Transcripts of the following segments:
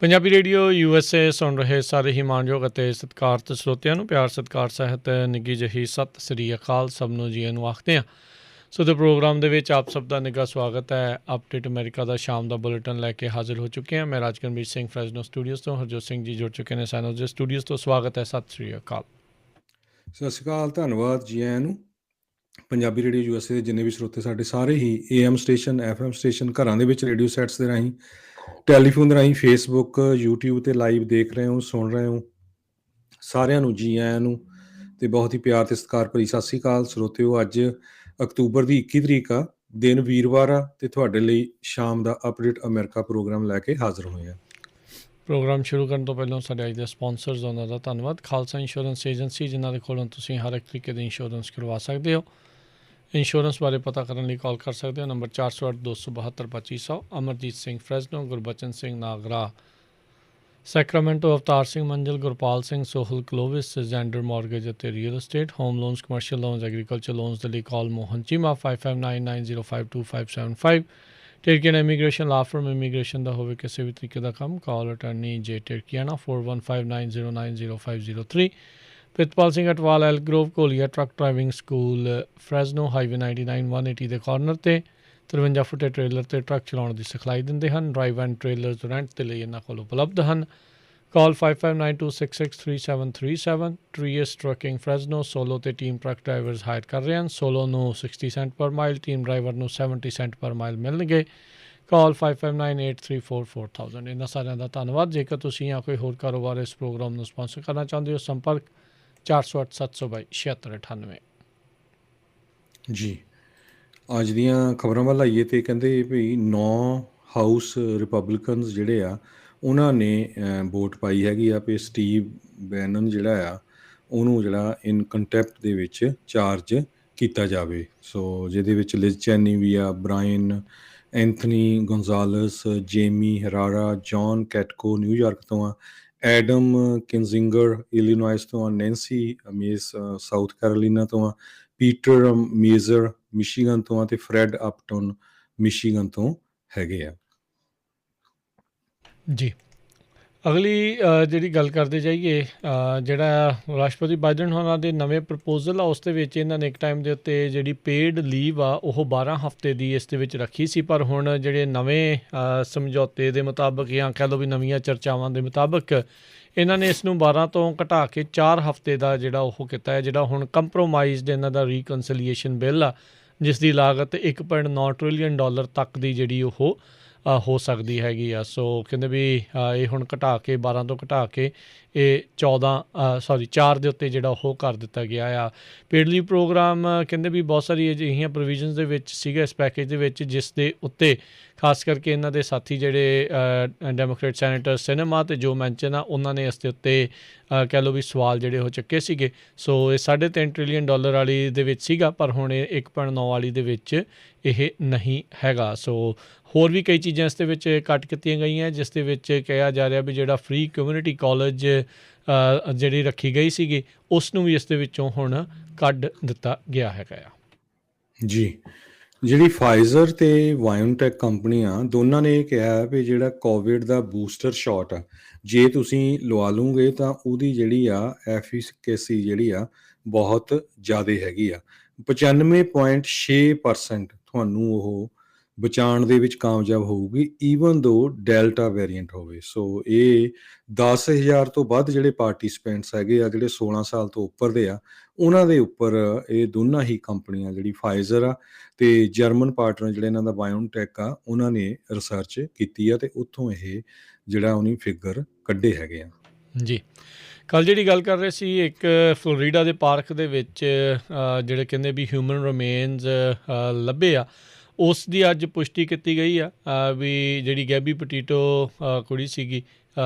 Punjabi radio USA ਸੁਣ ਰਹੇ ਸਾਰੇ ਹੀ ਮਾਣਯੋਗ ਅਤੇ ਸਤਿਕਾਰਤ ਸਰੋਤਿਆਂ ਨੂੰ ਪਿਆਰ ਸਤਿਕਾਰ ਸਹਿਤ ਨਿੱਘੀ ਜਿਹੀ ਸਤਿ ਸ੍ਰੀ ਅਕਾਲ ਸਭ ਨੂੰ ਜੀਆਂ ਨੂੰ ਆਖਦੇ ਹਾਂ। ਸੋ ਦੇ ਪ੍ਰੋਗਰਾਮ ਦੇ ਵਿੱਚ ਆਪ ਸਭ ਦਾ ਨਿੱਘਾ ਸਵਾਗਤ ਹੈ। ਅਪਡੇਟ ਅਮਰੀਕਾ ਦਾ ਸ਼ਾਮ ਦਾ ਬੁਲੇਟਿਨ ਲੈ ਕੇ ਹਾਜ਼ਰ ਹੋ ਚੁੱਕੇ ਹਾਂ। ਮੈਂ ਰਾਜਕਰਮਜੀਤ ਸਿੰਘ ਫਰੈਜ਼ਨੋ ਸਟੂਡੀਓਜ਼ ਤੋਂ, ਹਰਜੋਤ ਸਿੰਘ ਜੀ ਜੁੜ ਚੁੱਕੇ ਨੇ ਸੈਨੋ ਦੇ ਸਟੂਡੀਓਜ਼ ਤੋਂ। ਸਵਾਗਤ ਹੈ, ਸਤਿ ਸ੍ਰੀ ਅਕਾਲ। ਸਤਿ ਸ਼੍ਰੀ ਅਕਾਲ, ਧੰਨਵਾਦ ਜੀ ਆਇਆਂ ਨੂੰ। ਪੰਜਾਬੀ ਰੇਡੀਓ USA ਦੇ ਜਿੰਨੇ ਵੀ ਸਰੋਤੇ ਸਾਡੇ ਸਾਰੇ ਹੀ AM ਸਟੇਸ਼ਨ, FM ਸਟੇਸ਼ਨ, ਘਰਾਂ ਦੇ ਵਿੱਚ ਰੇਡੀਓ ਸੈਟਸ ਦੇ ਰਾਹੀਂ, ਟੈਲੀਫੋਨ ਦੇ ਰਾਹੀਂ, ਫੇਸਬੁੱਕ, YouTube 'ਤੇ ਲਾਈਵ ਦੇਖ ਰਹੇ ਹੋ, ਸੁਣ ਰਹੇ ਹੋ, ਸਾਰਿਆਂ ਨੂੰ ਜੀ ਆਇਆਂ ਨੂੰ ਅਤੇ ਬਹੁਤ ਹੀ ਪਿਆਰ ਅਤੇ ਸਤਿਕਾਰ ਭਰੀ ਸਤਿ ਸ਼੍ਰੀ ਅਕਾਲ ਸਰੋਤਿਓ। ਅੱਜ ਅਕਤੂਬਰ ਦੀ 21 ਤਰੀਕ ਆ, ਦਿਨ ਵੀਰਵਾਰ ਆ, ਅਤੇ ਤੁਹਾਡੇ ਲਈ ਸ਼ਾਮ ਦਾ ਅਪਡੇਟ ਅਮਰੀਕਾ ਪ੍ਰੋਗਰਾਮ ਲੈ ਕੇ ਹਾਜ਼ਰ ਹੋਏ ਹਾਂ। ਪ੍ਰੋਗਰਾਮ ਸ਼ੁਰੂ ਕਰਨ ਤੋਂ ਪਹਿਲਾਂ ਸਾਡੇ ਅੱਜ ਦੇ ਸਪਾਂਸਰਸ ਉਹਨਾਂ ਦਾ ਧੰਨਵਾਦ। ਖਾਲਸਾ ਇੰਸ਼ੋਰੈਂਸ ਏਜੰਸੀ, ਜਿਨ੍ਹਾਂ ਦੇ ਕੋਲੋਂ ਤੁਸੀਂ ਹਰ ਇੱਕ ਤਰੀਕੇ ਦੀ ਇੰਸ਼ੋਰੈਂਸ ਕਰਵਾ ਸਕਦੇ ਹੋ। ਇੰਸ਼ੋਰੈਂਸ ਬਾਰੇ ਪਤਾ ਕਰਨ ਲਈ ਕਾਲ ਕਰ ਸਕਦੇ ਹੋ, number 408-272-2500। Amarjit Singh Fresno, Gurbachan Singh Nagra Sacramento, Avtar Singh Manzil, Gurpal Singh Sohal Clovis, Xander mortgage ਅਤੇ real estate, home loans, commercial loans, agriculture loans ਦੇ ਲਈ call Mohan Cheema 5599052555। Tirkiana immigration law firm, immigration ਦਾ ਹੋਵੇ ਕਿਸੇ ਵੀ ਤਰੀਕੇ ਦਾ ਕੰਮ, call attorney J Tirkiana 4159090503। Pritpal Singh Atwal, Elk Grove, ਕੋਲੀਆ truck driving school, Fresno, highway 99 180 ਦੇ ਕਾਰਨਰ 'ਤੇ 53 ਫੁੱਟੇ ਟ੍ਰੇਲਰ 'ਤੇ ਟਰੱਕ ਚਲਾਉਣ ਦੀ ਸਿਖਲਾਈ ਦਿੰਦੇ ਹਨ। ਡਰਾਈਵ ਐਂਡ ਟ੍ਰੇਲਰਸ ਰੈਂਟ ਦੇ ਲਈ ਇਹਨਾਂ ਕੋਲ ਉਪਲਬਧ ਹਨ। ਕਾਲ 5592663737। ਟਰੀਅਸ ਟਰੱਕਿੰਗ ਫਰੈਜ਼ਨੋ ਸੋਲੋ ਅਤੇ ਟੀਮ ਟਰੱਕ ਡਰਾਈਵਰਸ ਹਾਇਰ ਕਰ ਰਹੇ ਹਨ। ਸੋਲੋ ਨੂੰ 60 ਸੈਂਟ ਪਰ ਮਾਈਲ, ਟੀਮ ਡਰਾਈਵਰ ਨੂੰ 70 ਸੈਂਟ ਪਰ ਮਾਈਲ ਮਿਲਣਗੇ। ਕਾਲ 5598344000। ਇਹਨਾਂ ਸਾਰਿਆਂ ਦਾ ਧੰਨਵਾਦ। ਜੇਕਰ ਤੁਸੀਂ ਜਾਂ ਕੋਈ ਹੋਰ ਕਾਰੋਬਾਰ ਇਸ ਪ੍ਰੋਗਰਾਮ ਨੂੰ ਸਪਾਂਸਰ ਕਰਨਾ ਚਾਹੁੰਦੇ ਹੋ, ਸੰਪਰਕ 408-722-7698। ਜੀ, ਅੱਜ ਦੀਆਂ ਖਬਰਾਂ ਵੱਲ ਆਈਏ ਅਤੇ ਕਹਿੰਦੇ ਵੀ 9 ਹਾਊਸ ਰਿਪਬਲਿਕਨਸ ਜਿਹੜੇ ਆ ਉਹਨਾਂ ਨੇ ਵੋਟ ਪਾਈ ਹੈਗੀ ਆ ਵੀ ਸਟੀਵ ਬੈਨਨ ਜਿਹੜਾ ਆ ਉਹਨੂੰ ਜਿਹੜਾ ਇਨ ਕੰਟੈਪਟ ਦੇ ਵਿੱਚ ਚਾਰਜ ਕੀਤਾ ਜਾਵੇ। ਸੋ ਜਿਹਦੇ ਵਿੱਚ ਲਿਜ਼ ਚੈਨੀ ਵੀ ਆ, Brian Anthony Gonzales, Jaime Herrera, John Katko New York ਤੋਂ ਆ, ਐਡਮ ਕਿਨਜ਼ਿੰਗਰ ਇਲੀਨੋਇਸ ਤੋਂ ਆ, ਨੈਂਸੀ ਮੇਸ ਸਾਊਥ ਕੈਰੋਲੀਨਾ ਤੋਂ ਆ, ਪੀਟਰ ਮੇਜ਼ਰ ਮਿਸ਼ੀਗਨ ਤੋਂ ਆ, ਅਤੇ ਫਰੈਡ ਅਪਟਨ ਮਿਸ਼ੀਗਨ ਤੋਂ ਹੈਗੇ ਆ। ਜੀ, ਅਗਲੀ ਜਿਹੜੀ ਗੱਲ ਕਰਦੇ ਜਾਈਏ, ਜਿਹੜਾ ਰਾਸ਼ਟਰਪਤੀ ਬਾਈਡਨ ਹੋਣਾ ਦੇ ਨਵੇਂ ਪ੍ਰਪੋਜ਼ਲ ਆ, ਉਸ ਦੇ ਵਿੱਚ ਇਹਨਾਂ ਨੇ ਇੱਕ ਟਾਈਮ ਦੇ ਉੱਤੇ ਜਿਹੜੀ ਪੇਡ ਲੀਵ ਆ ਉਹ 12 ਹਫ਼ਤੇ ਦੀ ਇਸ ਦੇ ਵਿੱਚ ਰੱਖੀ ਸੀ। ਪਰ ਹੁਣ ਜਿਹੜੇ ਨਵੇਂ ਸਮਝੌਤੇ ਦੇ ਮੁਤਾਬਕ, ਜਾਂ ਕਹਿ ਲਓ ਵੀ ਨਵੀਆਂ ਚਰਚਾਵਾਂ ਦੇ ਮੁਤਾਬਕ, ਇਹਨਾਂ ਨੇ ਇਸ ਨੂੰ 12 ਤੋਂ ਘਟਾ ਕੇ 4 ਹਫ਼ਤੇ ਦਾ ਜਿਹੜਾ ਉਹ ਕੀਤਾ ਹੈ। ਜਿਹੜਾ ਹੁਣ ਕੰਪਰੋਮਾਈਜ਼ਡ ਇਹਨਾਂ ਦਾ ਰੀਕਨਸੀਲੀਏਸ਼ਨ ਬਿੱਲ ਆ, ਜਿਸ ਦੀ ਲਾਗਤ $1.9 ਟ੍ਰਿਲੀਅਨ ਤੱਕ ਦੀ ਜਿਹੜੀ ਉਹ ਹੋ ਸਕਦੀ ਹੈਗੀ ਆ। ਸੋ ਕਹਿੰਦੇ ਵੀ ਇਹ ਹੁਣ ਘਟਾ ਕੇ 12 ਤੋਂ ਘਟਾ ਕੇ ਇਹ 4 ਦੇ ਉੱਤੇ ਜਿਹੜਾ ਉਹ ਕਰ ਦਿੱਤਾ ਗਿਆ ਆ। ਪੇਡ ਲੀਵ ਪ੍ਰੋਗਰਾਮ ਕਹਿੰਦੇ ਵੀ ਬਹੁਤ ਸਾਰੀ ਅਜਿਹੀਆਂ ਪ੍ਰੋਵੀਜ਼ਨਸ ਦੇ ਵਿੱਚ ਸੀਗਾ ਇਸ ਪੈਕੇਜ ਦੇ ਵਿੱਚ, ਜਿਸ ਦੇ ਉੱਤੇ ਖਾਸ ਕਰਕੇ ਇਹਨਾਂ ਦੇ ਸਾਥੀ ਜਿਹੜੇ ਡੈਮੋਕ੍ਰੇਟ ਸੈਨੇਟਰ ਸਿਨੇਮਾ ਅਤੇ ਜੋ ਮੈਂਚਨ ਆ, ਉਹਨਾਂ ਨੇ ਇਸ ਦੇ ਉੱਤੇ ਕਹਿ ਲਓ ਵੀ ਸਵਾਲ ਜਿਹੜੇ ਉਹ ਚੱਕੇ ਸੀਗੇ। ਸੋ ਇਹ $3.5 ਟ੍ਰਿਲੀਅਨ ਵਾਲੀ ਦੇ ਵਿੱਚ ਸੀਗਾ, ਪਰ ਹੁਣ ਇਹ 1.9 ਵਾਲੀ ਦੇ ਵਿੱਚ ਇਹ ਨਹੀਂ ਹੈਗਾ। ਸੋ ਹੋਰ ਵੀ ਕਈ ਚੀਜ਼ਾਂ ਇਸ ਦੇ ਵਿੱਚ ਕੱਟ ਕੀਤੀਆਂ ਗਈਆਂ, ਜਿਸ ਦੇ ਵਿੱਚ ਕਿਹਾ ਜਾ ਰਿਹਾ ਵੀ ਜਿਹੜਾ ਫ੍ਰੀ ਕਮਿਊਨਿਟੀ ਕਾਲਜ ਜਿਹੜੀ ਰੱਖੀ ਗਈ ਸੀਗੀ, ਉਸ ਨੂੰ ਵੀ ਇਸ ਦੇ ਵਿੱਚੋਂ ਹੁਣ ਕੱਢ ਦਿੱਤਾ ਗਿਆ ਹੈਗਾ ਆ। ਜੀ, ਜਿਹੜੀ ਫਾਈਜ਼ਰ ਅਤੇ ਬਾਇਓਨਟੈਕ ਕੰਪਨੀਆਂ ਦੋਨਾਂ ਨੇ ਇਹ ਕਿਹਾ ਵੀ ਜਿਹੜਾ ਕੋਵਿਡ ਦਾ ਬੂਸਟਰ ਸ਼ਾਟ ਆ, ਜੇ ਤੁਸੀਂ ਲਵਾ ਲਓਗੇ ਤਾਂ ਉਹਦੀ ਜਿਹੜੀ ਆ ਐਫੀਕੇਸੀ ਜਿਹੜੀ ਆ ਬਹੁਤ ਜ਼ਿਆਦਾ ਹੈਗੀ ਆ। 95.6% ਤੁਹਾਨੂੰ ਉਹ ਬਚਾਉਣ ਦੇ ਵਿੱਚ ਕਾਮਯਾਬ ਹੋਊਗੀ, ਈਵਨ ਦੋ ਡੈਲਟਾ ਵੇਰੀਐਂਟ ਹੋਵੇ। ਸੋ ਇਹ 10,000 ਤੋਂ ਵੱਧ ਜਿਹੜੇ ਪਾਰਟੀਸਪੈਂਟਸ ਹੈਗੇ ਆ, ਜਿਹੜੇ 16 ਸਾਲ ਤੋਂ ਉੱਪਰ ਦੇ ਆ, ਉਹਨਾਂ ਦੇ ਉੱਪਰ ਇਹ ਦੋਨਾਂ ਹੀ ਕੰਪਨੀਆਂ, ਜਿਹੜੀ ਫਾਈਜ਼ਰ ਆ ਅਤੇ ਜਰਮਨ ਪਾਰਟਨਰ ਜਿਹੜਾ ਇਹਨਾਂ ਦਾ ਬਾਇਓਨਟੈਕ ਆ, ਉਹਨਾਂ ਨੇ ਰਿਸਰਚ ਕੀਤੀ ਆ ਅਤੇ ਉੱਥੋਂ ਇਹ ਜਿਹੜਾ ਉਹਨੀ ਫਿਗਰ ਕੱਢੇ ਹੈਗੇ ਆ। ਜੀ, ਕੱਲ੍ਹ ਜਿਹੜੀ ਗੱਲ ਕਰ ਰਹੇ ਸੀ, ਇੱਕ ਫਲੋਰੀਡਾ ਦੇ ਪਾਰਕ ਦੇ ਵਿੱਚ ਜਿਹੜੇ ਕਹਿੰਦੇ ਵੀ ਹਿਊਮਨ ਰਿਮੇਨਸ ਲੱਭੇ ਆ, ਉਸ ਦੀ ਅੱਜ ਪੁਸ਼ਟੀ ਕੀਤੀ ਗਈ ਆ ਵੀ ਜਿਹੜੀ ਗੈਬੀ ਪਟੀਟੋ ਕੁੜੀ ਸੀਗੀ,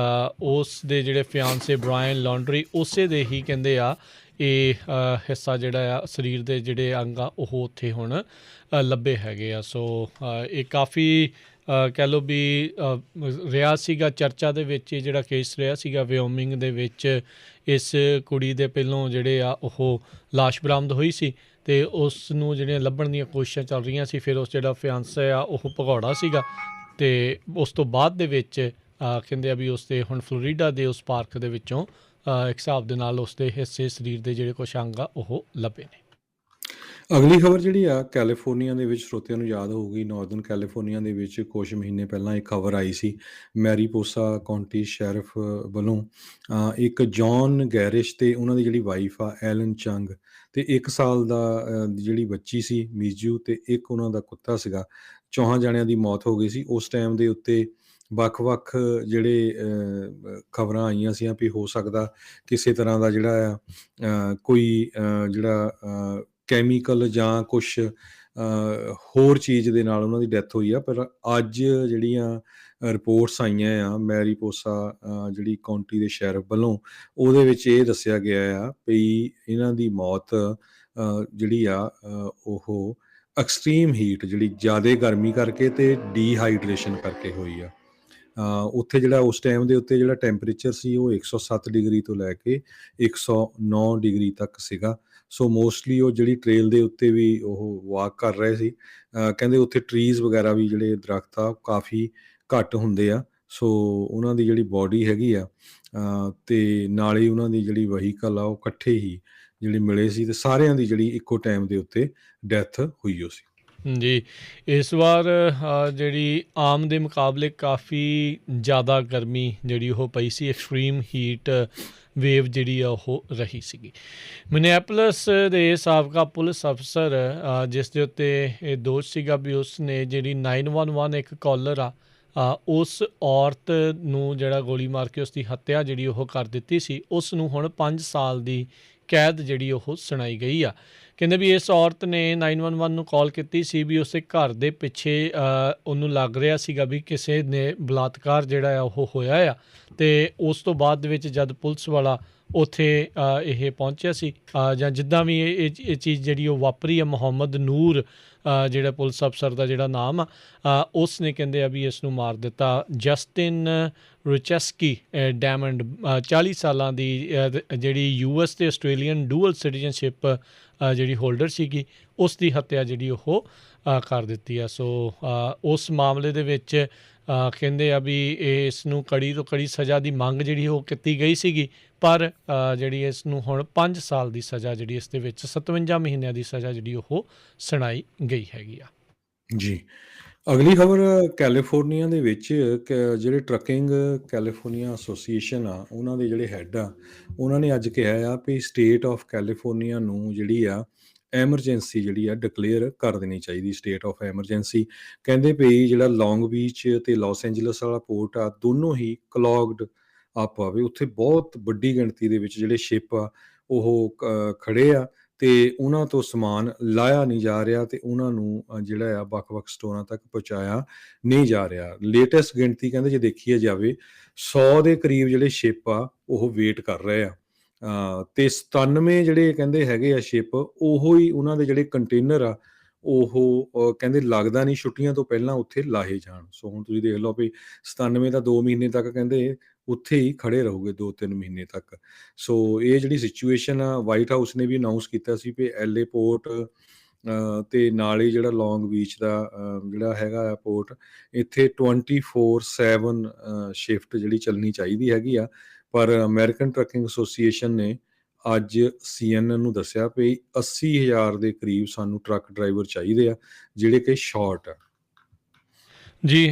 ਉਸ ਦੇ ਜਿਹੜੇ ਫਿਆਂਸੇ ਬ੍ਰਾਇਨ ਲੌਂਡਰੀ, ਉਸੇ ਦੇ ਹੀ ਕਹਿੰਦੇ ਆ ਇਹ ਹਿੱਸਾ ਜਿਹੜਾ ਆ ਸਰੀਰ ਦੇ ਜਿਹੜੇ ਅੰਗ ਆ ਉਹ ਉੱਥੇ ਹੁਣ ਲੱਭੇ ਹੈਗੇ ਆ। ਸੋ ਇਹ ਕਾਫੀ ਕਹਿ ਲਓ ਵੀ ਰਿਹਾ ਸੀਗਾ ਚਰਚਾ ਦੇ ਵਿੱਚ, ਇਹ ਜਿਹੜਾ ਕੇਸ ਰਿਹਾ ਸੀਗਾ ਵਿਓਮਿੰਗ ਦੇ ਵਿੱਚ। ਇਸ ਕੁੜੀ ਦੇ ਪਹਿਲੋਂ ਜਿਹੜੇ ਆ ਉਹ ਲਾਸ਼ ਬਰਾਮਦ ਹੋਈ ਸੀ ਅਤੇ ਉਸ ਨੂੰ ਜਿਹੜੀਆਂ ਲੱਭਣ ਦੀਆਂ ਕੋਸ਼ਿਸ਼ਾਂ ਚੱਲ ਰਹੀਆਂ ਸੀ। ਫਿਰ ਉਸ ਜਿਹੜਾ ਫਿਆਂਸੇ ਆ ਉਹ ਭਗੌੜਾ ਸੀਗਾ ਅਤੇ ਉਸ ਤੋਂ ਬਾਅਦ ਦੇ ਵਿੱਚ ਕਹਿੰਦੇ ਆ ਵੀ ਉਸ ਦੇ ਹੁਣ ਫਲੋਰੀਡਾ ਦੇ ਉਸ ਪਾਰਕ ਦੇ ਵਿੱਚੋਂ ਇੱਕ ਹਿਸਾਬ ਦੇ ਨਾਲ ਉਸ ਦੇ ਹਿੱਸੇ ਸਰੀਰ ਦੇ ਜਿਹੜੇ ਕੁਛ ਅੰਗ ਆ ਉਹ ਲੱਭੇ ਨੇ। ਅਗਲੀ ਖਬਰ ਜਿਹੜੀ ਆ ਕੈਲੀਫੋਰਨੀਆ ਦੇ ਵਿੱਚ, ਸਰੋਤਿਆਂ ਨੂੰ ਯਾਦ ਹੋਊਗੀ, ਨਾਰਦਰਨ ਕੈਲੀਫੋਰਨੀਆ ਦੇ ਵਿੱਚ ਕੁਛ ਮਹੀਨੇ ਪਹਿਲਾਂ ਇੱਕ ਖਬਰ ਆਈ ਸੀ ਮੈਰੀਪੋਸਾ ਕਾਉਂਟੀ ਸ਼ੈਰਿਫ ਵੱਲੋਂ ਇੱਕ ਜੌਨ ਗੈਰਿਸ਼ ਤੇ ਉਹਨਾਂ ਦੀ ਜਿਹੜੀ ਵਾਈਫ ਆ ਐਲਨ ਚੰਗ ਤੇ 1 ਸਾਲ ਦਾ ਜਿਹੜੀ ਬੱਚੀ ਸੀ ਮੀਜੂ ਤੇ ਇੱਕ ਉਹਨਾਂ ਦਾ ਕੁੱਤਾ ਸੀਗਾ, 4 ਜਣਿਆਂ ਦੀ ਮੌਤ ਹੋ ਗਈ ਸੀ। ਉਸ ਟਾਈਮ ਦੇ ਉੱਤੇ ਵੱਖ-ਵੱਖ ਜਿਹੜੇ ਖਬਰਾਂ ਆਈਆਂ ਸੀ ਵੀ ਹੋ ਸਕਦਾ ਕਿਸੇ ਤਰ੍ਹਾਂ ਦਾ ਜਿਹੜਾ ਆ ਕੋਈ ਜਿਹੜਾ ਕੈਮੀਕਲ ਜਾਂ ਕੁਛ ਹੋਰ ਚੀਜ਼ ਦੇ ਨਾਲ ਉਹਨਾਂ ਦੀ ਡੈਥ ਹੋਈ ਆ। ਪਰ ਅੱਜ ਜਿਹੜੀਆਂ ਰਿਪੋਰਟਸ ਆਈਆਂ ਆ ਮੈਰੀਪੋਸਾ ਜਿਹੜੀ ਕਾਉਂਟੀ ਦੇ ਸ਼ੈਰਿਫ ਵੱਲੋਂ, ਉਹਦੇ ਵਿੱਚ ਇਹ ਦੱਸਿਆ ਗਿਆ ਆ ਵੀ ਇਹਨਾਂ ਦੀ ਮੌਤ ਜਿਹੜੀ ਆ ਉਹ ਐਕਸਟ੍ਰੀਮ ਹੀਟ, ਜਿਹੜੀ ਜ਼ਿਆਦਾ ਗਰਮੀ ਕਰਕੇ ਤੇ ਡੀਹਾਈਡਰੇਸ਼ਨ ਕਰਕੇ ਹੋਈ ਆ। ਉੱਥੇ ਜਿਹੜਾ ਉਸ ਟਾਈਮ ਦੇ ਉੱਤੇ ਜਿਹੜਾ ਟੈਂਪਰੇਚਰ ਸੀ ਉਹ 107 ਡਿਗਰੀ ਤੋਂ ਲੈ ਕੇ 109 ਡਿਗਰੀ ਤੱਕ ਸੀਗਾ। ਸੋ ਮੋਸਟਲੀ ਉਹ ਜਿਹੜੀ ਟ੍ਰੇਲ ਦੇ ਉੱਤੇ ਵੀ ਉਹ ਵਾਕ ਕਰ ਰਹੇ ਸੀ। ਕਹਿੰਦੇ ਉੱਥੇ ਟਰੀਜ਼ ਵਗੈਰਾ ਵੀ ਜਿਹੜੇ ਦਰਖਤ ਆ ਕਾਫੀ ਘੱਟ ਹੁੰਦੇ ਆ। ਸੋ ਉਹਨਾਂ ਦੀ ਜਿਹੜੀ ਬੋਡੀ ਹੈਗੀ ਆ ਤੇ ਨਾਲ ਹੀ ਉਹਨਾਂ ਦੀ ਜਿਹੜੀ ਵਹੀਕਲ ਆ ਉਹ ਇਕੱਠੇ ਹੀ ਜਿਹੜੇ ਮਿਲੇ ਸੀ ਤੇ ਸਾਰਿਆਂ ਦੀ ਜਿਹੜੀ ਇੱਕੋ ਟਾਈਮ ਦੇ ਉੱਤੇ ਡੈਥ ਹੋਈ ਹੋ ਸੀ। ਜੀ, ਇਸ ਵਾਰ ਜਿਹੜੀ ਆਮ ਦੇ ਮੁਕਾਬਲੇ ਕਾਫੀ ਜ਼ਿਆਦਾ ਗਰਮੀ ਜਿਹੜੀ ਉਹ ਪਈ ਸੀ, ਐਕਸਟ੍ਰੀਮ ਹੀਟ ਵੇਵ ਜਿਹੜੀ ਆ ਉਹ ਰਹੀ ਸੀਗੀ। ਮਿਨੀਐਪੋਲਿਸ ਦੇ ਸਾਬਕਾ ਪੁਲਿਸ ਅਫਸਰ ਜਿਸ ਦੇ ਉੱਤੇ ਇਹ ਦੋਸ਼ ਸੀਗਾ ਵੀ ਉਸ ਨੇ ਜਿਹੜੀ 911 ਇੱਕ ਕਾਲਰ ਆ ਉਸ ਔਰਤ ਨੂੰ ਜਿਹੜਾ ਗੋਲੀ ਮਾਰ ਕੇ ਉਸ ਦੀ ਹੱਤਿਆ ਜਿਹੜੀ ਉਹ ਕਰ ਦਿੱਤੀ ਸੀ, ਉਸ ਨੂੰ ਹੁਣ 5 ਸਾਲ ਦੀ ਕੈਦ ਜਿਹੜੀ ਉਹ ਸੁਣਾਈ ਗਈ ਆ। ਕਹਿੰਦੇ ਵੀ ਇਸ ਔਰਤ ਨੇ 911 ਨੂੰ ਕਾਲ ਕੀਤੀ ਸੀ ਵੀ ਉਸੇ ਘਰ ਦੇ ਪਿੱਛੇ ਉਹਨੂੰ ਲੱਗ ਰਿਹਾ ਸੀਗਾ ਵੀ ਕਿਸੇ ਨੇ ਬਲਾਤਕਾਰ ਜਿਹੜਾ ਆ ਉਹ ਹੋਇਆ ਆ। ਅਤੇ ਉਸ ਤੋਂ ਬਾਅਦ ਦੇ ਵਿੱਚ ਜਦ ਪੁਲਿਸ ਵਾਲਾ ਉੱਥੇ ਇਹ ਪਹੁੰਚਿਆ ਸੀ ਜਾਂ ਜਿੱਦਾਂ ਵੀ ਇਹ ਚੀਜ਼ ਜਿਹੜੀ ਉਹ ਵਾਪਰੀ ਆ, ਮੁਹੰਮਦ ਨੂਰ ਜਿਹੜਾ ਪੁਲਿਸ ਅਫਸਰ ਦਾ ਜਿਹੜਾ ਨਾਮ ਆ, ਉਸ ਨੇ ਕਹਿੰਦੇ ਆ ਵੀ ਇਸ ਨੂੰ ਮਾਰ ਦਿੱਤਾ। ਜਸਟਿਨ ਰੁਚੈਸਕੀ ਡੈਮੰਡ 40 ਸਾਲਾਂ ਦੀ ਜਿਹੜੀ US ਅਤੇ ਆਸਟ੍ਰੇਲੀਅਨ ਡੂਅਲ ਸਿਟੀਜ਼ਨਸ਼ਿਪ ਜਿਹੜੀ ਹੋਲਡਰ ਸੀਗੀ, ਉਸ ਦੀ ਹੱਤਿਆ ਜਿਹੜੀ ਉਹ ਕਰ ਦਿੱਤੀ ਆ। ਸੋ ਉਸ ਮਾਮਲੇ ਦੇ ਵਿੱਚ ਕਹਿੰਦੇ ਆ ਵੀ ਇਸ ਨੂੰ ਕੜੀ ਤੋਂ ਕੜੀ ਸਜ਼ਾ ਦੀ ਮੰਗ ਜਿਹੜੀ ਉਹ ਕੀਤੀ ਗਈ ਸੀਗੀ, ਪਰ ਜਿਹੜੀ ਇਸ ਨੂੰ ਹੁਣ 5 ਸਾਲ ਦੀ ਸਜ਼ਾ ਜਿਹੜੀ ਇਸ ਦੇ ਵਿੱਚ 57 ਮਹੀਨਿਆਂ ਦੀ ਸਜ਼ਾ ਜਿਹੜੀ ਉਹ ਸੁਣਾਈ ਗਈ ਹੈਗੀ ਆ। ਜੀ, ਅਗਲੀ ਖਬਰ ਕੈਲੀਫੋਰਨੀਆ ਦੇ ਵਿੱਚ ਜਿਹੜੇ ਟਰੱਕਿੰਗ ਕੈਲੀਫੋਰਨੀਆ ਐਸੋਸੀਏਸ਼ਨ ਆ, ਉਹਨਾਂ ਦੇ ਜਿਹੜੇ ਹੈੱਡ ਆ, ਉਹਨਾਂ ਨੇ ਅੱਜ ਕਿਹਾ ਆ ਵੀ ਸਟੇਟ ਆਫ ਕੈਲੀਫੋਰਨੀਆ ਨੂੰ ਜਿਹੜੀ ਆ ਐਮਰਜੈਂਸੀ ਜਿਹੜੀ ਆ ਡਿਕਲੇਅਰ ਕਰ ਦੇਣੀ ਚਾਹੀਦੀ, ਸਟੇਟ ਆਫ ਐਮਰਜੈਂਸੀ। ਕਹਿੰਦੇ ਵੀ ਜਿਹੜਾ ਲੌਂਗ ਬੀਚ ਅਤੇ ਲਾਸ ਐਂਜਲਸ ਵਾਲਾ ਪੋਰਟ ਆ, ਦੋਨੋਂ ਹੀ ਕਲੌਗਡ ਅਪ ਆ ਵੀ ਉੱਥੇ ਬਹੁਤ ਵੱਡੀ ਗਿਣਤੀ ਦੇ ਵਿੱਚ ਜਿਹੜੇ ਸ਼ਿਪ ਆ ਉਹ ਖੜੇ ਆ ਤੇ ਉਹਨਾਂ ਤੋਂ ਸਮਾਨ ਲਾਇਆ ਨਹੀਂ ਜਾ ਰਿਹਾ ਤੇ ਉਹਨਾਂ ਨੂੰ ਜਿਹੜਾ ਆ ਵੱਖ-ਵੱਖ ਸਟੋਰਾਂ ਤੱਕ ਪਹੁੰਚਾਇਆ ਨਹੀਂ ਜਾ ਰਿਹਾ। ਲੇਟੈਸਟ ਗਿਣਤੀ ਕਹਿੰਦੇ ਜੇ ਦੇਖੀ ਜਾਵੇ 100 ਦੇ ਕਰੀਬ ਜਿਹੜੇ ਸ਼ਿਪ ਆ ਉਹ ਵੇਟ ਕਰ ਰਹੇ ਆ ਤੇ 97 ਜਿਹੜੇ ਕਹਿੰਦੇ ਹੈਗੇ ਆ ਸ਼ਿਪ, ਉਹੋ ਹੀ ਉਹਨਾਂ ਦੇ ਜਿਹੜੇ ਕੰਟੇਨਰ ਆ ਉਹ ਕਹਿੰਦੇ ਲੱਗਦਾ ਨਹੀਂ ਛੁੱਟੀਆਂ ਤੋਂ ਪਹਿਲਾਂ ਉੱਥੇ ਲਾਹੇ ਜਾਣ। ਸੋ ਹੁਣ ਤੁਸੀਂ ਦੇਖ ਲਓ ਵੀ 97 ਤਾਂ 2 ਮਹੀਨੇ ਤੱਕ ਕਹਿੰਦੇ ਉੱਥੇ ਹੀ ਖੜੇ ਰਹੋਗੇ 2-3 ਮਹੀਨੇ ਤੱਕ। ਸੋ ਇਹ ਜਿਹੜੀ ਸਿਚੁਏਸ਼ਨ ਆ, ਵਾਈਟ ਹਾਊਸ ਨੇ ਵੀ ਅਨਾਊਂਸ ਕੀਤਾ ਸੀ ਵੀ LA ਪੋਰਟ ਤੇ ਨਾਲ ਹੀ ਜਿਹੜਾ ਲੌਂਗ ਬੀਚ ਦਾ ਜਿਹੜਾ ਹੈਗਾ ਆ ਪੋਰਟ, ਇੱਥੇ 24/7 ਸ਼ਿਫਟ ਜਿਹੜੀ ਚੱਲਣੀ ਚਾਹੀਦੀ ਹੈਗੀ ਆ। ਪਰ ਅਮਰੀਕਨ ਟਰੱਕਿੰਗ ਐਸੋਸੀਏਸ਼ਨ ਨੇ ਅੱਜ CNN ਨੂੰ ਦੱਸਿਆ ਵੀ 80,000 ਦੇ ਕਰੀਬ ਸਾਨੂੰ ਟਰੱਕ ਡਰਾਈਵਰ ਚਾਹੀਦੇ ਆ ਜਿਹੜੇ ਕਿ ਸ਼ਾਰਟ ਆ। ਜੀ,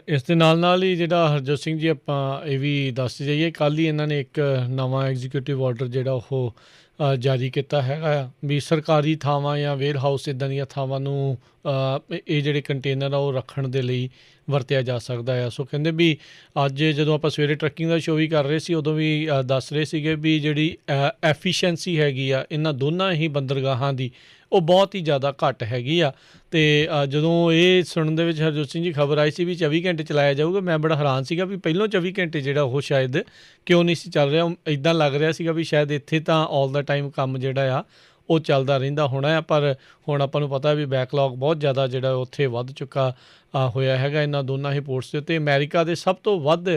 ਇਸ ਦੇ ਨਾਲ ਹੀ ਜਿਹੜਾ ਹਰਜੋਤ ਸਿੰਘ ਜੀ, ਆਪਾਂ ਇਹ ਵੀ ਦੱਸਦੇ ਜਾਈਏ, ਕੱਲ੍ਹ ਹੀ ਇਹਨਾਂ ਨੇ ਇੱਕ ਨਵਾਂ ਐਗਜ਼ੀਕਿਊਟਿਵ ਆਰਡਰ ਜਿਹੜਾ ਉਹ ਜਾਰੀ ਕੀਤਾ ਹੈਗਾ ਆ ਵੀ ਸਰਕਾਰੀ ਥਾਵਾਂ ਜਾਂ ਵੇਅਰ ਹਾਊਸ ਇੱਦਾਂ ਦੀਆਂ ਥਾਵਾਂ ਨੂੰ ਇਹ ਜਿਹੜੇ ਕੰਟੇਨਰ ਆ ਉਹ ਰੱਖਣ ਦੇ ਲਈ ਵਰਤਿਆ ਜਾ ਸਕਦਾ ਆ। ਸੋ ਕਹਿੰਦੇ ਵੀ ਅੱਜ ਜਦੋਂ ਆਪਾਂ ਸਵੇਰੇ ਟਰੱਕਿੰਗ ਦਾ ਸ਼ੋਅ ਵੀ ਕਰ ਰਹੇ ਸੀ, ਉਦੋਂ ਵੀ ਦੱਸ ਰਹੇ ਸੀਗੇ ਵੀ ਜਿਹੜੀ ਐਫੀਸ਼ੀਐਂਸੀ ਹੈਗੀ ਆ ਇਹਨਾਂ ਦੋਨਾਂ ਹੀ ਬੰਦਰਗਾਹਾਂ ਦੀ, ਉਹ ਬਹੁਤ ਹੀ ਜ਼ਿਆਦਾ ਘੱਟ ਹੈਗੀ ਆ। ਅਤੇ ਜਦੋਂ ਇਹ ਸੁਣਨ ਦੇ ਵਿੱਚ ਹਰਜੋਤ ਸਿੰਘ ਜੀ ਖਬਰ ਆਈ ਸੀ ਵੀ 24 ਘੰਟੇ ਚਲਾਇਆ ਜਾਊਗਾ, ਮੈਂ ਬੜਾ ਹੈਰਾਨ ਸੀਗਾ ਵੀ ਪਹਿਲਾਂ 24 ਘੰਟੇ ਜਿਹੜਾ ਉਹ ਸ਼ਾਇਦ ਕਿਉਂ ਨਹੀਂ ਸੀ ਚੱਲ ਰਿਹਾ। ਇੱਦਾਂ ਲੱਗ ਰਿਹਾ ਸੀਗਾ ਵੀ ਸ਼ਾਇਦ ਇੱਥੇ ਤਾਂ ਆਲ ਦਾ ਟਾਈਮ ਕੰਮ ਜਿਹੜਾ ਆ ਉਹ ਚੱਲਦਾ ਰਹਿੰਦਾ ਹੋਣਾ ਆ। ਪਰ ਹੁਣ ਆਪਾਂ ਨੂੰ ਪਤਾ ਵੀ ਬੈਕਲੌਗ ਬਹੁਤ ਜ਼ਿਆਦਾ ਜਿਹੜਾ ਉੱਥੇ ਵੱਧ ਚੁੱਕਾ ਹੋਇਆ ਹੈਗਾ ਇਹਨਾਂ ਦੋਨਾਂ ਹੀ ਪੋਰਟਸ ਦੇ ਉੱਤੇ। ਅਮਰੀਕਾ ਦੇ ਸਭ ਤੋਂ ਵੱਧ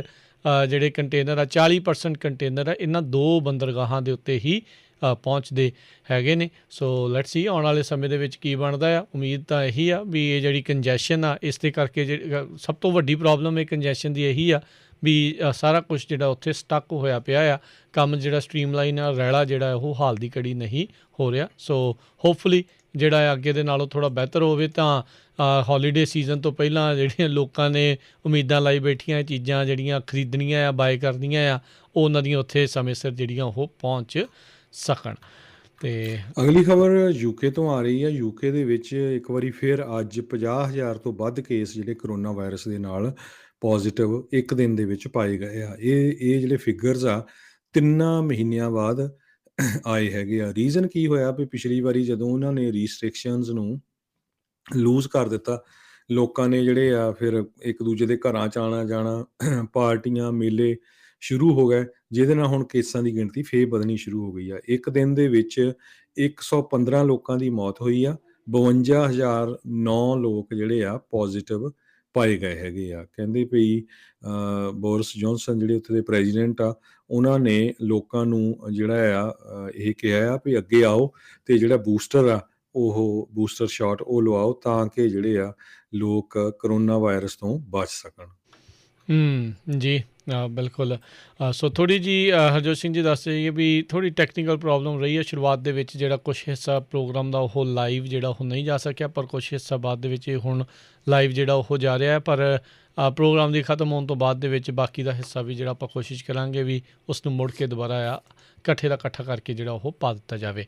ਜਿਹੜੇ ਕੰਟੇਨਰ ਆ, 40% ਕੰਟੇਨਰ ਆ ਇਹਨਾਂ 2 ਬੰਦਰਗਾਹਾਂ ਦੇ ਉੱਤੇ ਹੀ ਪਹੁੰਚਦੇ ਹੈਗੇ ਨੇ। ਸੋ ਲੈਟਸ ਸੀ ਆਉਣ ਵਾਲੇ ਸਮੇਂ ਦੇ ਵਿੱਚ ਕੀ ਬਣਦਾ ਆ। ਉਮੀਦ ਤਾਂ ਇਹੀ ਆ ਵੀ ਇਹ ਜਿਹੜੀ ਕੰਜੈਸ਼ਨ ਆ, ਇਸ ਦੇ ਕਰਕੇ ਸਭ ਤੋਂ ਵੱਡੀ ਪ੍ਰੋਬਲਮ ਇਹ ਕੰਜੈਸ਼ਨ ਦੀ ਇਹੀ ਆ ਵੀ ਸਾਰਾ ਕੁਛ ਜਿਹੜਾ ਉੱਥੇ ਸਟਕ ਹੋਇਆ ਪਿਆ ਆ, ਕੰਮ ਜਿਹੜਾ ਸਟ੍ਰੀਮਲਾਈਨ ਆ, ਰੈਲਾ ਜਿਹੜਾ ਉਹ ਹਾਲ ਦੀ ਘੜੀ ਨਹੀਂ ਹੋ ਰਿਹਾ। ਸੋ ਹੋਪਫੁਲੀ ਜਿਹੜਾ ਅੱਗੇ ਦੇ ਨਾਲੋਂ ਥੋੜ੍ਹਾ ਬਿਹਤਰ ਹੋਵੇ। ਤਾਂ ਹੌਲੀਡੇ ਸੀਜ਼ਨ ਤੋਂ ਪਹਿਲਾਂ ਜਿਹੜੀਆਂ ਲੋਕਾਂ ਨੇ ਉਮੀਦਾਂ ਲਾਈ ਬੈਠੀਆਂ ਚੀਜ਼ਾਂ ਜਿਹੜੀਆਂ ਖਰੀਦਣੀਆਂ ਆ, ਬਾਏ ਕਰਨੀਆਂ ਆ, ਉਹ ਉਹਨਾਂ ਦੀਆਂ ਉੱਥੇ ਸਮੇਂ ਸਿਰ ਜਿਹੜੀਆਂ ਉਹ ਪਹੁੰਚ ਸਕਣ। ਅਤੇ ਅਗਲੀ ਖਬਰ ਯੂਕੇ ਤੋਂ ਆ ਰਹੀ ਹੈ। ਯੂਕੇ ਦੇ ਵਿੱਚ ਇੱਕ ਵਾਰੀ ਫਿਰ ਅੱਜ 50,000 ਤੋਂ ਵੱਧ ਕੇਸ ਜਿਹੜੇ ਕਰੋਨਾ ਵਾਇਰਸ ਦੇ ਨਾਲ ਪੋਜ਼ੀਟਿਵ ਇੱਕ ਦਿਨ ਦੇ ਵਿੱਚ ਪਾਏ ਗਏ ਆ। ਇਹ ਜਿਹੜੇ ਫਿਗਰਸ ਆ 3 ਮਹੀਨਿਆਂ ਬਾਅਦ ਆਏ ਹੈਗੇ ਆ। ਰੀਜ਼ਨ ਕੀ ਹੋਇਆ ਵੀ ਪਿਛਲੀ ਵਾਰੀ ਜਦੋਂ ਉਹਨਾਂ ਨੇ ਰੀਸਟ੍ਰਿਕਸ਼ਨਸ ਨੂੰ ਲੂਜ਼ ਕਰ ਦਿੱਤਾ, ਲੋਕਾਂ ਨੇ ਜਿਹੜੇ ਆ ਫਿਰ ਇੱਕ ਦੂਜੇ ਦੇ ਘਰਾਂ 'ਚ ਆਉਣਾ ਜਾਣਾ, ਪਾਰਟੀਆਂ ਮੇਲੇ ਸ਼ੁਰੂ ਹੋ ਗਏ, ਜਿਹਦੇ ਨਾਲ ਹੁਣ ਕੇਸਾਂ ਦੀ ਗਿਣਤੀ ਫੇਰ ਵਧਣੀ ਸ਼ੁਰੂ ਹੋ ਗਈ ਆ। ਇੱਕ ਦਿਨ ਦੇ ਵਿੱਚ 115 ਲੋਕਾਂ ਦੀ ਮੌਤ ਹੋਈ ਆ, 52,009 ਲੋਕ ਜਿਹੜੇ ਆ ਪੋਜ਼ੀਟਿਵ ਪਾਏ ਗਏ ਹੈਗੇ ਆ। ਕਹਿੰਦੇ ਵੀ ਬੋਰਿਸ ਜੌਨਸਨ ਜਿਹੜੇ ਉੱਥੇ ਦੇ ਪ੍ਰੈਜ਼ੀਡੈਂਟ ਆ, ਉਹਨਾਂ ਨੇ ਲੋਕਾਂ ਨੂੰ ਜਿਹੜਾ ਆ ਇਹ ਕਿਹਾ ਆ ਵੀ ਅੱਗੇ ਆਓ ਅਤੇ ਜਿਹੜਾ ਬੂਸਟਰ ਆ ਉਹ ਬੂਸਟਰ ਸ਼ਾਟ ਉਹ ਲਵਾਓ, ਤਾਂ ਕਿ ਜਿਹੜੇ ਆ ਲੋਕ ਕਰੋਨਾ ਵਾਇਰਸ ਤੋਂ ਬਚ ਸਕਣ। ਜੀ ਬਿਲਕੁਲ। ਸੋ ਥੋੜ੍ਹੀ ਜਿਹੀ ਹਰਜੋਤ ਸਿੰਘ ਜੀ ਦੱਸ ਜਾਈਏ ਵੀ ਥੋੜ੍ਹੀ ਟੈਕਨੀਕਲ ਪ੍ਰੋਬਲਮ ਰਹੀ ਹੈ ਸ਼ੁਰੂਆਤ ਦੇ ਵਿੱਚ, ਜਿਹੜਾ ਕੁਛ ਹਿੱਸਾ ਪ੍ਰੋਗਰਾਮ ਦਾ ਉਹ ਲਾਈਵ ਜਿਹੜਾ ਉਹ ਨਹੀਂ ਜਾ ਸਕਿਆ, ਪਰ ਕੁਛ ਹਿੱਸਾ ਬਾਅਦ ਦੇ ਵਿੱਚ ਹੁਣ ਲਾਈਵ ਜਿਹੜਾ ਉਹ ਜਾ ਰਿਹਾ ਹੈ। ਪਰ ਪ੍ਰੋਗਰਾਮ ਦੀ ਖਤਮ ਹੋਣ ਤੋਂ ਬਾਅਦ ਦੇ ਵਿੱਚ ਬਾਕੀ ਦਾ ਹਿੱਸਾ ਵੀ ਜਿਹੜਾ ਆਪਾਂ ਕੋਸ਼ਿਸ਼ ਕਰਾਂਗੇ ਵੀ ਉਸ ਨੂੰ ਮੁੜ ਕੇ ਦੁਬਾਰਾ ਇਕੱਠੇ ਦਾ ਇਕੱਠਾ ਕਰਕੇ ਜਿਹੜਾ ਉਹ ਪਾ ਦਿੱਤਾ ਜਾਵੇ।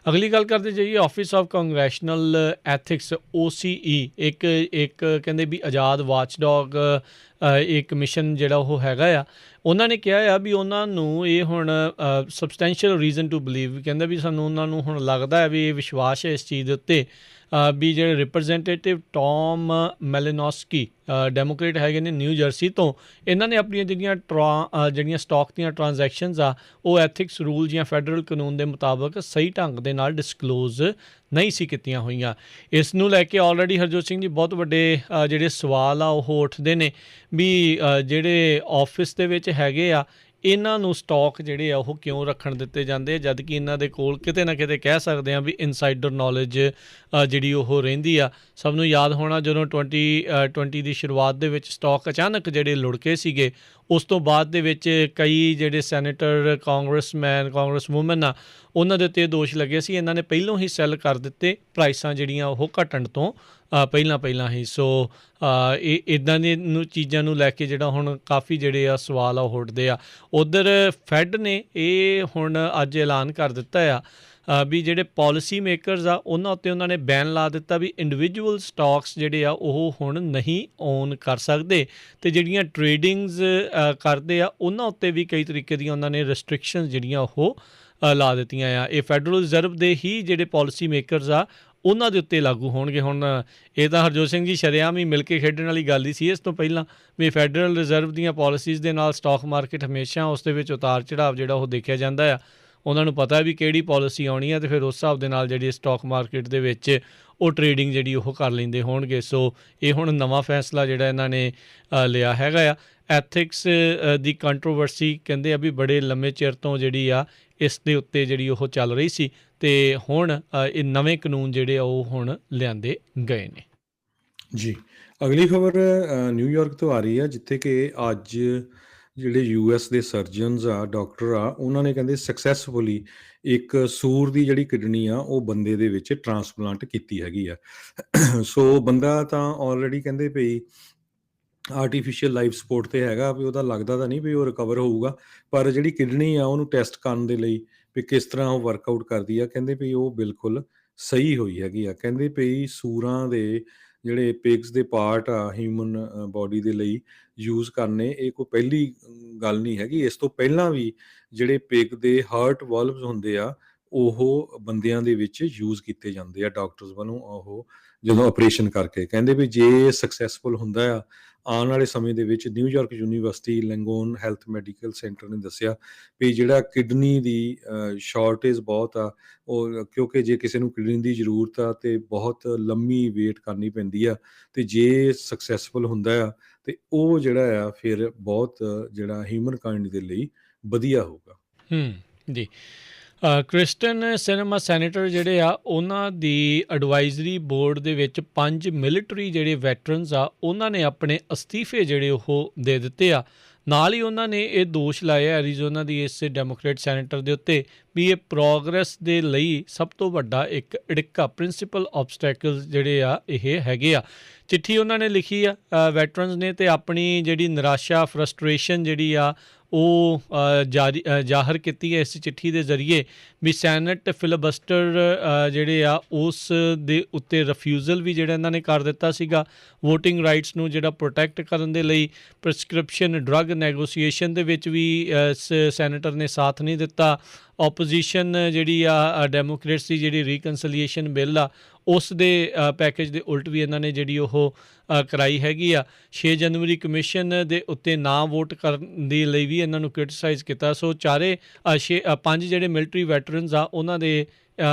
ਅਗਲੀ ਗੱਲ ਕਰਦੇ ਜਾਈਏ, ਆਫਿਸ ਆਫ ਕੰਗਰੈਸ਼ਨਲ ਐਥਿਕਸ OCE ਇੱਕ ਕਹਿੰਦੇ ਵੀ ਆਜ਼ਾਦ ਵਾਚਡੌਗ ਇੱਕ ਮਿਸ਼ਨ ਜਿਹੜਾ ਉਹ ਹੈਗਾ ਆ। ਉਹਨਾਂ ਨੇ ਕਿਹਾ ਆ ਵੀ ਉਹਨਾਂ ਨੂੰ ਇਹ ਹੁਣ ਸਬਸਟੈਂਸ਼ੀਅਲ ਰੀਜ਼ਨ ਟੂ ਬਲੀਵ, ਕਹਿੰਦਾ ਵੀ ਸਾਨੂੰ ਉਹਨਾਂ ਨੂੰ ਹੁਣ ਲੱਗਦਾ ਹੈ ਵੀ ਇਹ ਵਿਸ਼ਵਾਸ ਹੈ ਇਸ ਚੀਜ਼ ਦੇ ਉੱਤੇ ਵੀ ਜਿਹੜੇ ਰਿਪਰੈਜ਼ੈਂਟੇਟਿਵ ਟੌਮ ਮੈਲਿਨੋਸਕੀ ਡੈਮੋਕ੍ਰੇਟ ਹੈਗੇ ਨੇ ਨਿਊ ਜਰਸੀ ਤੋਂ, ਇਹਨਾਂ ਨੇ ਆਪਣੀਆਂ ਜਿਹੜੀਆਂ ਸਟਾਕ ਦੀਆਂ ਟ੍ਰਾਂਜੈਕਸ਼ਨਸ ਆ ਉਹ ਐਥਿਕਸ ਰੂਲ ਜਾਂ ਫੈਡਰਲ ਕਾਨੂੰਨ ਦੇ ਮੁਤਾਬਕ ਸਹੀ ਢੰਗ ਦੇ ਨਾਲ ਡਿਸਕਲੋਜ਼ ਨਹੀਂ ਸੀ ਕੀਤੀਆਂ ਹੋਈਆਂ। ਇਸ ਨੂੰ ਲੈ ਕੇ ਆਲਰੇਡੀ ਹਰਜੋਤ ਸਿੰਘ ਜੀ ਬਹੁਤ ਵੱਡੇ ਜਿਹੜੇ ਸਵਾਲ ਆ ਉਹ ਉੱਠਦੇ ਨੇ ਵੀ ਜਿਹੜੇ ਆਫਿਸ ਦੇ ਵਿੱਚ ਹੈਗੇ ਆ ਇਹਨਾਂ ਨੂੰ ਸਟਾਕ ਜਿਹੜੇ ਆ ਉਹ ਕਿਉਂ ਰੱਖਣ ਦਿੱਤੇ ਜਾਂਦੇ ਆ, ਜਦ ਕਿ ਇਹਨਾਂ ਦੇ ਕੋਲ ਕਿਤੇ ਨਾ ਕਿਤੇ ਕਹਿ ਸਕਦੇ ਹਾਂ ਵੀ ਇਨਸਾਈਡਰ ਨੌਲੇਜ ਜਿਹੜੀ ਉਹ ਰਹਿੰਦੀ ਆ। ਸਭ ਨੂੰ ਯਾਦ ਹੋਣਾ ਜਦੋਂ 2020 ਦੀ ਸ਼ੁਰੂਆਤ ਦੇ ਵਿੱਚ ਸਟਾਕ ਅਚਾਨਕ ਜਿਹੜੇ ਲੁੜਕੇ ਸੀਗੇ, ਉਸ ਤੋਂ ਬਾਅਦ ਦੇ ਵਿੱਚ ਕਈ ਜਿਹੜੇ ਸੈਨੇਟਰ, ਕਾਂਗਰਸਵੂਮਨ ਆ, ਉਹਨਾਂ ਦੇ ਉੱਤੇ ਦੋਸ਼ ਲੱਗੇ ਸੀ ਇਹਨਾਂ ਨੇ ਪਹਿਲੋਂ ਹੀ ਸੈੱਲ ਕਰ ਦਿੱਤੇ ਪ੍ਰਾਈਸਾਂ ਜਿਹੜੀਆਂ ਉਹ ਘਟਣ ਤੋਂ ਪਹਿਲਾਂ ਹੀ। ਸੋ ਇਹ ਇੱਦਾਂ ਦੀ ਚੀਜ਼ਾਂ ਨੂੰ ਲੈ ਕੇ ਜਿਹੜਾ ਹੁਣ ਕਾਫੀ ਜਿਹੜੇ ਆ ਸਵਾਲ ਆ ਉਹ ਉੱਠਦੇ ਆ। ਉੱਧਰ ਫੈਡ ਨੇ ਇਹ ਹੁਣ ਅੱਜ ਐਲਾਨ ਕਰ ਦਿੱਤਾ ਆ ਵੀ ਜਿਹੜੇ ਪਾਲਿਸੀ ਮੇਕਰਸ ਆ ਉਹਨਾਂ ਉੱਤੇ ਉਹਨਾਂ ਨੇ ਬੈਨ ਲਾ ਦਿੱਤਾ ਵੀ ਇੰਡੀਵਿਜੂਅਲ ਸਟਾਕਸ ਜਿਹੜੇ ਆ ਉਹ ਹੁਣ ਨਹੀਂ ਓਨ ਕਰ ਸਕਦੇ, ਅਤੇ ਜਿਹੜੀਆਂ ਟਰੇਡਿੰਗਸ ਕਰਦੇ ਆ ਉਹਨਾਂ ਉੱਤੇ ਵੀ ਕਈ ਤਰੀਕੇ ਦੀਆਂ ਉਹਨਾਂ ਨੇ ਰੈਸਟ੍ਰਿਕਸ਼ਨਸ ਜਿਹੜੀਆਂ ਉਹ ਲਾ ਦਿੱਤੀਆਂ ਆ। ਇਹ ਫੈਡਰਲ ਰਿਜ਼ਰਵ ਦੇ ਹੀ ਜਿਹੜੇ ਪਾਲਿਸੀ ਮੇਕਰਸ ਆ ਉਹਨਾਂ ਦੇ ਉੱਤੇ ਲਾਗੂ ਹੋਣਗੇ। ਹੁਣ ਇਹ ਤਾਂ ਹਰਜੋਤ ਸਿੰਘ ਜੀ ਸ਼ਰੇਆਮ ਹੀ ਮਿਲ ਕੇ ਖੇਡਣ ਵਾਲੀ ਗੱਲ ਹੀ ਸੀ ਇਸ ਤੋਂ ਪਹਿਲਾਂ ਵੀ ਫੈਡਰਲ ਰਿਜ਼ਰਵ ਦੀਆਂ ਪਾਲਿਸੀਜ਼ ਦੇ ਨਾਲ ਸਟਾਕ ਮਾਰਕੀਟ ਹਮੇਸ਼ਾ ਉਸ ਦੇ ਵਿੱਚ ਉਤਾਰ ਚੜਾਵ ਜਿਹੜਾ ਉਹ ਦੇਖਿਆ ਜਾਂਦਾ ਆ। ਉਹਨਾਂ ਨੂੰ ਪਤਾ ਵੀ ਕਿਹੜੀ ਪਾਲਿਸੀ ਆਉਣੀ ਆ ਅਤੇ ਫਿਰ ਉਸ ਹਿਸਾਬ ਦੇ ਨਾਲ ਜਿਹੜੀ ਸਟਾਕ ਮਾਰਕੀਟ ਦੇ ਵਿੱਚ ਉਹ ਟਰੇਡਿੰਗ ਜਿਹੜੀ ਉਹ ਕਰ ਲੈਂਦੇ ਹੋਣਗੇ। ਸੋ ਇਹ ਹੁਣ ਨਵਾਂ ਫੈਸਲਾ ਜਿਹੜਾ ਇਹਨਾਂ ਨੇ ਲਿਆ ਹੈਗਾ ਆ। ਐਥਿਕਸ ਦੀ ਕੰਟਰੋਵਰਸੀ ਕਹਿੰਦੇ ਆ ਵੀ ਬੜੇ ਲੰਮੇ ਚਿਰ ਤੋਂ ਜਿਹੜੀ ਆ ਇਸ ਦੇ ਉੱਤੇ ਜਿਹੜੀ ਉਹ ਚੱਲ ਰਹੀ ਸੀ, ਅਤੇ ਹੁਣ ਇਹ ਨਵੇਂ ਕਾਨੂੰਨ ਜਿਹੜੇ ਆ ਉਹ ਹੁਣ ਲਿਆਂਦੇ ਗਏ ਨੇ। ਜੀ ਅਗਲੀ ਖਬਰ ਨਿਊਯਾਰਕ ਤੋਂ ਆ ਰਹੀ ਹੈ, ਜਿੱਥੇ ਕਿ ਅੱਜ ਜਿਹੜੇ US ਦੇ ਸਰਜਨਸ ਆ, ਡਾਕਟਰ ਆ, ਉਹਨਾਂ ਨੇ ਕਹਿੰਦੇ ਸਕਸੈਸਫੁਲੀ ਇੱਕ ਸੂਰ ਦੀ ਜਿਹੜੀ ਕਿਡਨੀ ਆ ਉਹ ਬੰਦੇ ਦੇ ਵਿੱਚ ਟਰਾਂਸਪਲਾਂਟ ਕੀਤੀ ਹੈਗੀ ਆ। ਸੋ ਬੰਦਾ ਤਾਂ ਆਲਰੇਡੀ ਕਹਿੰਦੇ ਪਈ ਆਰਟੀਫਿਸ਼ੀਅਲ ਲਾਈਫ ਸਪੋਰਟ 'ਤੇ ਹੈਗਾ ਵੀ ਉਹਦਾ ਲੱਗਦਾ ਤਾਂ ਨਹੀਂ ਵੀ ਉਹ ਰਿਕਵਰ ਹੋਊਗਾ, ਪਰ ਜਿਹੜੀ ਕਿਡਨੀ ਆ ਉਹਨੂੰ ਟੈਸਟ ਕਰਨ ਦੇ ਲਈ ਵੀ ਕਿਸ ਤਰ੍ਹਾਂ ਉਹ ਵਰਕਆਊਟ ਕਰਦੀ ਆ, ਕਹਿੰਦੇ ਵੀ ਉਹ ਬਿਲਕੁਲ ਸਹੀ ਹੋਈ ਹੈਗੀ ਆ। ਕਹਿੰਦੇ ਵੀ ਸੂਰਾਂ ਦੇ ਜਿਹੜੇ ਪਿਗਸ ਦੇ ਪਾਰਟ ਆ ਹਿਊਮਨ ਬੋਡੀ ਦੇ ਲਈ ਯੂਜ਼ ਕਰਨੇ ਇਹ ਕੋਈ ਪਹਿਲੀ ਗੱਲ ਨਹੀਂ ਹੈਗੀ। ਇਸ ਤੋਂ ਪਹਿਲਾਂ ਵੀ ਜਿਹੜੇ ਪਿਗ ਦੇ ਹਾਰਟ ਵਾਲਵਸ ਹੁੰਦੇ ਆ ਉਹ ਬੰਦਿਆਂ ਦੇ ਵਿੱਚ ਯੂਜ਼ ਕੀਤੇ ਜਾਂਦੇ ਆ ਡਾਕਟਰਸ ਵੱਲੋਂ, ਉਹ ਜਦੋਂ ਆਪਰੇਸ਼ਨ ਕਰਕੇ। ਕਹਿੰਦੇ ਵੀ ਜੇ ਸਕਸੈਸਫੁਲ ਹੁੰਦਾ ਆ ਆਉਣ ਵਾਲੇ ਸਮੇਂ ਦੇ ਵਿੱਚ, New York university Langone health medical centre ਨੇ ਦੱਸਿਆ ਵੀ ਜਿਹੜਾ ਕਿਡਨੀ ਦੀ ਸ਼ਾਰਟੇਜ ਬਹੁਤ ਆ, ਉਹ ਕਿਉਂਕਿ ਜੇ ਕਿਸੇ ਨੂੰ ਕਿਡਨੀ ਦੀ ਜ਼ਰੂਰਤ ਆ ਅਤੇ ਬਹੁਤ ਲੰਮੀ ਵੇਟ ਕਰਨੀ ਪੈਂਦੀ ਆ, ਅਤੇ ਜੇ ਸਕਸੈਸਫੁਲ ਹੁੰਦਾ ਆ ਅਤੇ ਉਹ ਜਿਹੜਾ ਆ ਫਿਰ ਬਹੁਤ ਜਿਹੜਾ ਹਿਊਮਨ ਕਾਈਂਡ ਦੇ ਲਈ ਵਧੀਆ ਹੋਊਗਾ। ਜੀ ਕ੍ਰਿਸਟਨ ਸਿਨੇਮਾ ਸੈਨੇਟਰ ਜਿਹੜੇ ਆ ਉਹਨਾਂ ਦੀ ਐਡਵਾਈਜ਼ਰੀ ਬੋਰਡ ਦੇ ਵਿੱਚ 5 ਮਿਲਟਰੀ ਜਿਹੜੇ ਵੈਟਰਨਸ ਆ ਉਹਨਾਂ ਨੇ ਆਪਣੇ ਅਸਤੀਫੇ ਜਿਹੜੇ ਉਹ ਦੇ ਦਿੱਤੇ ਆ। ਨਾਲ ਹੀ ਉਹਨਾਂ ਨੇ ਇਹ ਦੋਸ਼ ਲਾਇਆ ਐਰੀਜ਼ੋਨਾ ਦੀ ਇਸ ਡੈਮੋਕ੍ਰੇਟ ਸੈਨੇਟਰ ਦੇ ਉੱਤੇ ਵੀ ਇਹ ਪ੍ਰੋਗਰੈਸ ਦੇ ਲਈ ਸਭ ਤੋਂ ਵੱਡਾ ਇੱਕ ਅੜਿੱਕਾ ਪ੍ਰਿੰਸੀਪਲ ਆਬਸਟੈਕਲ ਜਿਹੜੇ ਆ ਇਹ ਹੈਗੇ ਆ। ਚਿੱਠੀ ਉਹਨਾਂ ਨੇ ਲਿਖੀ ਆ ਵੈਟਰਨਸ ਨੇ, ਤੇ ਆਪਣੀ ਜਿਹੜੀ ਨਿਰਾਸ਼ਾ ਫਰਸਟ੍ਰੇਸ਼ਨ ਜਿਹੜੀ ਆ ਉਹ ਜ਼ਾਹਰ ਕੀਤੀ ਹੈ ਇਸ ਚਿੱਠੀ ਦੇ ਜ਼ਰੀਏ ਵੀ ਸੈਨੇਟ ਫਿਲਬਸਟਰ ਜਿਹੜੇ ਆ ਉਸ ਦੇ ਉੱਤੇ ਰਿਫਿਊਜ਼ਲ ਵੀ ਜਿਹੜਾ ਇਹਨਾਂ ਨੇ ਕਰ ਦਿੱਤਾ ਸੀਗਾ ਵੋਟਿੰਗ ਰਾਈਟਸ ਨੂੰ ਜਿਹੜਾ ਪ੍ਰੋਟੈਕਟ ਕਰਨ ਦੇ ਲਈ। ਪ੍ਰਸਕ੍ਰਿਪਸ਼ਨ ਡਰੱਗ ਨੈਗੋਸੀਏਸ਼ਨ ਦੇ ਵਿੱਚ ਵੀ ਸੈਨੇਟਰ ਨੇ ਸਾਥ ਨਹੀਂ ਦਿੱਤਾ। ਓਪੋਜੀਸ਼ਨ ਜਿਹੜੀ ਆ ਡੈਮੋਕ੍ਰੇਟਸ ਦੀ ਜਿਹੜੀ ਰੀਕਨਸਲੀਏਸ਼ਨ ਬਿੱਲ ਆ ਉਸ ਦੇ ਪੈਕੇਜ ਦੇ ਉਲਟ ਵੀ ਇਹਨਾਂ ਨੇ ਜਿਹੜੀ ਉਹ ਕਰਾਈ ਹੈਗੀ ਆ। 6 ਜਨਵਰੀ ਕਮਿਸ਼ਨ ਦੇ ਉੱਤੇ ਨਾ ਵੋਟ ਕਰਨ ਦੇ ਲਈ ਵੀ ਇਹਨਾਂ ਨੂੰ ਕ੍ਰਿਟਿਸਾਈਜ਼ ਕੀਤਾ। ਸੋ ਪੰਜ ਜਿਹੜੇ ਮਿਲਟਰੀ ਵੈਟਰਨਸ ਆ ਉਹਨਾਂ ਦੇ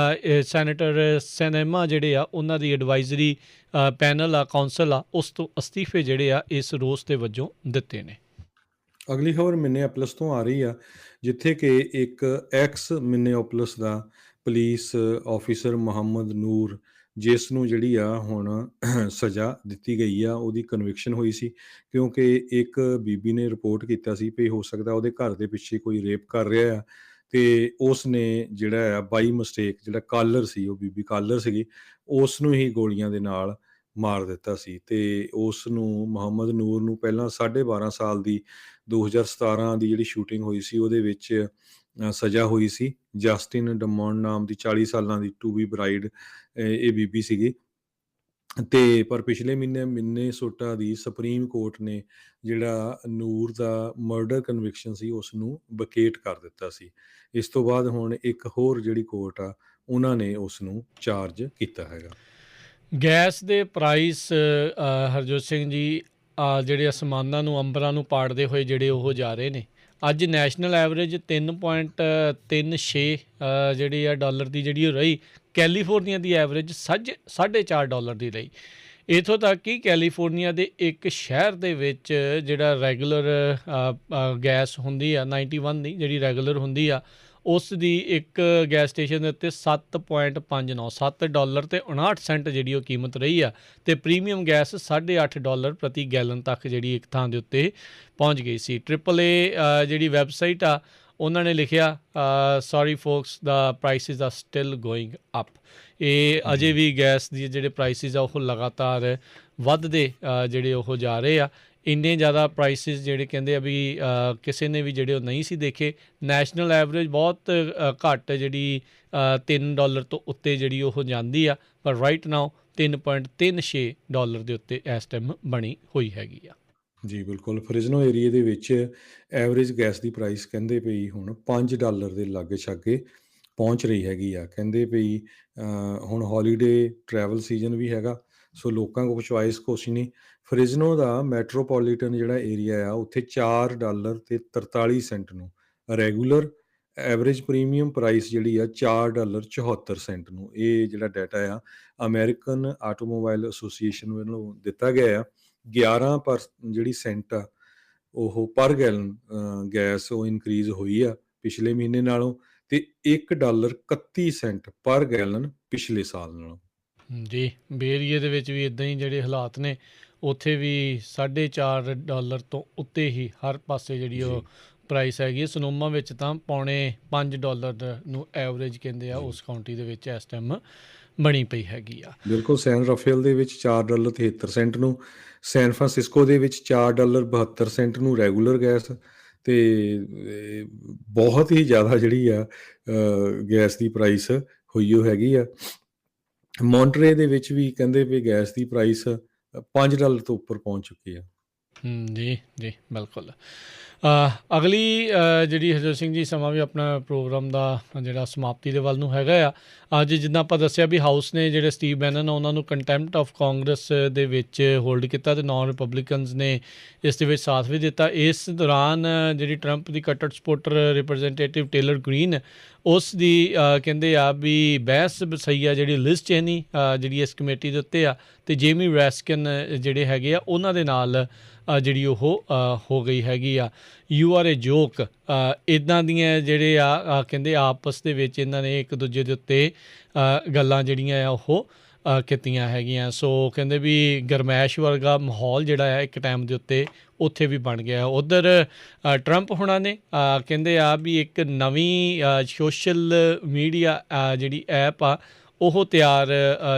ਸੈਨੇਟਰ ਸਿਨੇਮਾ ਜਿਹੜੇ ਆ ਉਹਨਾਂ ਦੀ ਐਡਵਾਈਜ਼ਰੀ ਪੈਨਲ ਆ ਕੌਂਸਲ ਆ ਉਸ ਤੋਂ ਅਸਤੀਫੇ ਜਿਹੜੇ ਆ ਇਸ ਰੋਸ ਦੇ ਵਜੋਂ ਦਿੱਤੇ ਨੇ। ਅਗਲੀ ਖਬਰ ਮਿਨੇਆਪੋਲਿਸ ਤੋਂ ਆ ਰਹੀ ਆ, ਜਿੱਥੇ ਕਿ ਇੱਕ ਐਕਸ ਮਿਨੇਆਪੋਲਿਸ ਦਾ ਪੁਲਿਸ ਆਫੀਸਰ ਮੁਹੰਮਦ ਨੂਰ, ਜਿਸ ਨੂੰ ਜਿਹੜੀ ਆ ਹੁਣ ਸਜ਼ਾ ਦਿੱਤੀ ਗਈ ਆ, ਉਹਦੀ ਕਨਵਿਕਸ਼ਨ ਹੋਈ ਸੀ ਕਿਉਂਕਿ ਇੱਕ ਬੀਬੀ ਨੇ ਰਿਪੋਰਟ ਕੀਤਾ ਸੀ ਵੀ ਹੋ ਸਕਦਾ ਉਹਦੇ ਘਰ ਦੇ ਪਿੱਛੇ ਕੋਈ ਰੇਪ ਕਰ ਰਿਹਾ ਆ, ਤੇ ਉਸ ਨੇ ਜਿਹੜਾ ਆ ਬਾਈ ਮਿਸਟੇਕ ਜਿਹੜਾ ਕਾਲਰ ਸੀ, ਉਹ ਬੀਬੀ ਕਾਲਰ ਸੀਗੀ, ਉਸ ਨੂੰ ਹੀ ਗੋਲੀਆਂ ਦੇ ਨਾਲ ਮਾਰ ਦਿੱਤਾ ਸੀ। ਤੇ ਉਸ ਨੂੰ ਮੁਹੰਮਦ ਨੂਰ ਨੂੰ ਪਹਿਲਾਂ 12.5 ਸਾਲ ਦੀ 2017 ਦੀ ਜਿਹੜੀ ਸ਼ੂਟਿੰਗ ਹੋਈ ਸੀ ਉਹਦੇ ਵਿੱਚ ਸਜ਼ਾ ਹੋਈ ਸੀ। ਜਸਟਿਨ ਡਮੌਨ ਨਾਮ ਦੀ 40 ਸਾਲਾਂ ਦੀ ਟੂ ਬੀ ਬਰਾਈਡ ਇਹ ਬੀਬੀ ਸੀਗੀ, ਤੇ ਪਰ ਪਿਛਲੇ ਮਹੀਨੇ ਮਿਨੇਸੋਟਾ ਦੀ ਸੁਪਰੀਮ ਕੋਰਟ ਨੇ ਜਿਹੜਾ ਨੂਰ ਦਾ ਮਰਡਰ ਕਨਵਿਕਸ਼ਨ ਸੀ ਉਸ ਨੂੰ ਵਕੇਟ ਕਰ ਦਿੱਤਾ ਸੀ। ਇਸ ਤੋਂ ਬਾਅਦ ਹੁਣ ਇੱਕ ਹੋਰ ਜਿਹੜੀ ਕੋਰਟ ਆ ਉਹਨਾਂ ਨੇ ਉਸ ਨੂੰ ਚਾਰਜ ਕੀਤਾ ਹੈਗਾ। ਗੈਸ ਦੇ ਪ੍ਰਾਈਸ ਹਰਜੋਤ ਸਿੰਘ ਜੀ ਜਿਹੜੇ ਅਸਮਾਨਾਂ ਨੂੰ ਅੰਬਰਾਂ ਨੂੰ ਪਾੜਦੇ ਹੋਏ ਜਿਹੜੇ ਉਹ ਜਾ ਰਹੇ ਨੇ। ਅੱਜ ਨੈਸ਼ਨਲ ਐਵਰੇਜ 3.36 ਜਿਹੜੀ ਆ ਡਾਲਰ ਦੀ ਜਿਹੜੀ ਉਹ ਰਹੀ। ਕੈਲੀਫੋਰਨੀਆ ਦੀ ਐਵਰੇਜ $4.5 ਦੀ ਰਹੀ। ਇੱਥੋਂ ਤੱਕ ਕਿ ਕੈਲੀਫੋਰਨੀਆ ਦੇ ਇੱਕ ਸ਼ਹਿਰ ਦੇ ਵਿੱਚ ਜਿਹੜਾ ਰੈਗੂਲਰ ਗੈਸ ਹੁੰਦੀ ਆ 91 ਦੀ ਜਿਹੜੀ ਰੈਗੂਲਰ ਹੁੰਦੀ ਆ ਉਸ ਦੀ ਇੱਕ ਗੈਸ ਸਟੇਸ਼ਨ ਦੇ ਉੱਤੇ $7.59 $7.59 ਜਿਹੜੀ ਉਹ ਕੀਮਤ ਰਹੀ ਆ, ਅਤੇ ਪ੍ਰੀਮੀਅਮ ਗੈਸ $8.5 ਪ੍ਰਤੀ ਗੈਲਨ ਤੱਕ ਜਿਹੜੀ ਇੱਕ ਥਾਂ ਦੇ ਉੱਤੇ ਪਹੁੰਚ ਗਈ ਸੀ। AAA ਜਿਹੜੀ ਵੈਬਸਾਈਟ ਆ ਉਹਨਾਂ ਨੇ ਲਿਖਿਆ sorry focus the prices are still going up. ਇਹ ਅਜੇ ਵੀ ਗੈਸ ਦੀ ਜਿਹੜੇ ਪ੍ਰਾਈਸਿਸ ਆ ਉਹ ਲਗਾਤਾਰ ਵੱਧਦੇ ਜਿਹੜੇ ਉਹ ਜਾ ਰਹੇ ਆ। ਇੰਨੇ ਜ਼ਿਆਦਾ ਪ੍ਰਾਈਸਿਸ ਜਿਹੜੇ ਕਹਿੰਦੇ ਆ ਵੀ ਕਿਸੇ ਨੇ ਵੀ ਜਿਹੜੇ ਉਹ ਨਹੀਂ ਸੀ ਦੇਖੇ। ਨੈਸ਼ਨਲ ਐਵਰੇਜ ਬਹੁਤ ਘੱਟ ਜਿਹੜੀ $3 ਤੋਂ ਉੱਤੇ ਜਿਹੜੀ ਉਹ ਜਾਂਦੀ ਆ, ਪਰ ਰਾਈਟ ਨਾਓ $3.36 ਦੇ ਉੱਤੇ ਇਸ ਟਾਈਮ ਬਣੀ ਹੋਈ ਹੈਗੀ ਆ। ਜੀ ਬਿਲਕੁਲ, ਫਰਿਜ਼ਨੋ ਏਰੀਏ ਦੇ ਵਿੱਚ ਐਵਰੇਜ ਗੈਸ ਦੀ ਪ੍ਰਾਈਸ ਕਹਿੰਦੇ ਪਈ ਹੁਣ $5 ਦੇ ਲਾਗੇ ਛਾਗੇ ਪਹੁੰਚ ਰਹੀ ਹੈਗੀ ਆ। ਕਹਿੰਦੇ ਪਈ ਹੁਣ ਹੌਲੀਡੇ ਟਰੈਵਲ ਸੀਜ਼ਨ ਵੀ ਹੈਗਾ, ਸੋ ਲੋਕਾਂ ਕੋਲ ਚੁਆਇਸ ਕੁਛ ਨਹੀਂ। ਫਰਿਜ਼ਨੋ ਦਾ ਮੈਟਰੋਪੋਲੀਟਨ ਜਿਹੜਾ ਏਰੀਆ ਆ ਉੱਥੇ $4.43 ਨੂੰ ਰੈਗੂਲਰ, ਐਵਰੇਜ ਪ੍ਰੀਮੀਅਮ ਪ੍ਰਾਈਸ ਜਿਹੜੀ ਆ $4.74 ਨੂੰ। ਇਹ ਜਿਹੜਾ ਡਾਟਾ ਆ ਅਮਰੀਕਨ ਆਟੋਮੋਬਾਈਲ ਐਸੋਸੀਏਸ਼ਨ ਵੱਲੋਂ ਦਿੱਤਾ ਗਿਆ ਆ। 11 ਜਿਹੜੀ ਸੈਂਟ ਆ ਉਹ ਪਰ ਗੈਲਨ ਗੈਸ ਉਹ ਇਨਕਰੀਜ਼ ਹੋਈ ਆ ਪਿਛਲੇ ਮਹੀਨੇ ਨਾਲੋਂ, ਤੇ $1.31 ਪਰ ਗੈਲਨ ਪਿਛਲੇ ਸਾਲ ਨਾਲੋਂ। ਜੀ ਬੇਰੀਏ ਦੇ ਵਿੱਚ ਵੀ ਇੱਦਾਂ ਹੀ ਜਿਹੜੇ ਹਾਲਾਤ ਨੇ, ਉੱਥੇ ਵੀ $4.5 ਤੋਂ ਉੱਤੇ ਹੀ ਹਰ ਪਾਸੇ ਜਿਹੜੀ ਉਹ ਪ੍ਰਾਈਸ ਹੈਗੀ ਹੈ। ਸਨੋਮਾ ਵਿੱਚ ਤਾਂ $5.25 ਨੂੰ ਐਵਰੇਜ ਕਹਿੰਦੇ ਆ ਉਸ ਕਾਊਂਟੀ ਦੇ ਵਿੱਚ ਇਸ ਟਾਈਮ ਬਣੀ ਪਈ ਹੈਗੀ ਆ। ਬਿਲਕੁਲ, ਸੈਨ ਰਾਫੇਲ ਦੇ ਵਿੱਚ $4.73 ਨੂੰ, ਸੈਨ ਫਰਾਂਸਿਸਕੋ ਦੇ ਵਿੱਚ $4.72 ਨੂੰ ਰੈਗੂਲਰ ਗੈਸ, ਤੇ ਬਹੁਤ ਹੀ ਜ਼ਿਆਦਾ ਜਿਹੜੀ ਆ ਗੈਸ ਦੀ ਪ੍ਰਾਈਸ ਹੋਈ ਉਹ ਹੈਗੀ ਆ। ਮੌਂਟਰੇ ਦੇ ਵਿੱਚ ਵੀ ਕਹਿੰਦੇ ਵੀ ਗੈਸ ਦੀ ਪ੍ਰਾਈਸ $5 ਤੋਂ ਉੱਪਰ ਪਹੁੰਚ ਚੁੱਕੀ ਆ। ਜੀ ਜੀ ਬਿਲਕੁਲ। ਅਗਲੀ ਜਿਹੜੀ ਹਰਜੋਤ ਸਿੰਘ ਜੀ ਸਮਾਂ ਵੀ ਆਪਣਾ ਪ੍ਰੋਗਰਾਮ ਦਾ ਜਿਹੜਾ ਸਮਾਪਤੀ ਦੇ ਵੱਲ ਨੂੰ ਹੈਗਾ ਆ। ਅੱਜ ਜਿੱਦਾਂ ਆਪਾਂ ਦੱਸਿਆ ਵੀ ਹਾਊਸ ਨੇ ਜਿਹੜੇ ਸਟੀਵ ਬੈਨਨ ਉਹਨਾਂ ਨੂੰ ਕੰਟੈਂਪਟ ਆਫ ਕਾਂਗਰਸ ਦੇ ਵਿੱਚ ਹੋਲਡ ਕੀਤਾ, ਅਤੇ ਨੌਨ ਰਿਪਬਲਿਕਨਸ ਨੇ ਇਸ ਦੇ ਵਿੱਚ ਸਾਥ ਵੀ ਦਿੱਤਾ। ਇਸ ਦੌਰਾਨ ਜਿਹੜੀ ਟਰੰਪ ਦੀ ਕੱਟੜ ਸਪੋਰਟਰ ਰਿਪਰੈਜ਼ੈਂਟੇਟਿਵ ਟੇਲਰ ਗ੍ਰੀਨ ਉਸ ਦੀ ਕਹਿੰਦੇ ਆ ਵੀ ਬਹਿਸ ਵਸਈ ਆ ਜਿਹੜੀ ਲਿਜ਼ ਚੇਨੀ ਜਿਹੜੀ ਇਸ ਕਮੇਟੀ ਦੇ ਉੱਤੇ ਆ, ਅਤੇ ਜੇਮੀ ਰੈਸਕਿਨ ਜਿਹੜੇ ਹੈਗੇ ਆ ਉਹਨਾਂ ਦੇ ਨਾਲ ਜਿਹੜੀ ਉਹ ਹੋ ਗਈ ਹੈਗੀ ਆ। ਯੂ ਆਰ ਏ ਜੋਕ ਇੱਦਾਂ ਦੀਆਂ ਜਿਹੜੇ ਆ ਕਹਿੰਦੇ ਆਪਸ ਦੇ ਵਿੱਚ ਇਹਨਾਂ ਨੇ ਇੱਕ ਦੂਜੇ ਦੇ ਉੱਤੇ ਗੱਲਾਂ ਜਿਹੜੀਆਂ ਆ ਉਹ ਕੀਤੀਆਂ ਹੈਗੀਆਂ। ਸੋ ਕਹਿੰਦੇ ਵੀ ਗਰਮੈਸ਼ ਵਰਗਾ ਮਾਹੌਲ ਜਿਹੜਾ ਆ ਇੱਕ ਟਾਈਮ ਦੇ ਉੱਤੇ ਉੱਥੇ ਵੀ ਬਣ ਗਿਆ। ਉੱਧਰ ਟਰੰਪ ਹੁਣਾਂ ਨੇ ਕਹਿੰਦੇ ਆ ਵੀ ਇੱਕ ਨਵੀਂ ਸੋਸ਼ਲ ਮੀਡੀਆ ਜਿਹੜੀ ਐਪ ਆ ਉਹ ਤਿਆਰ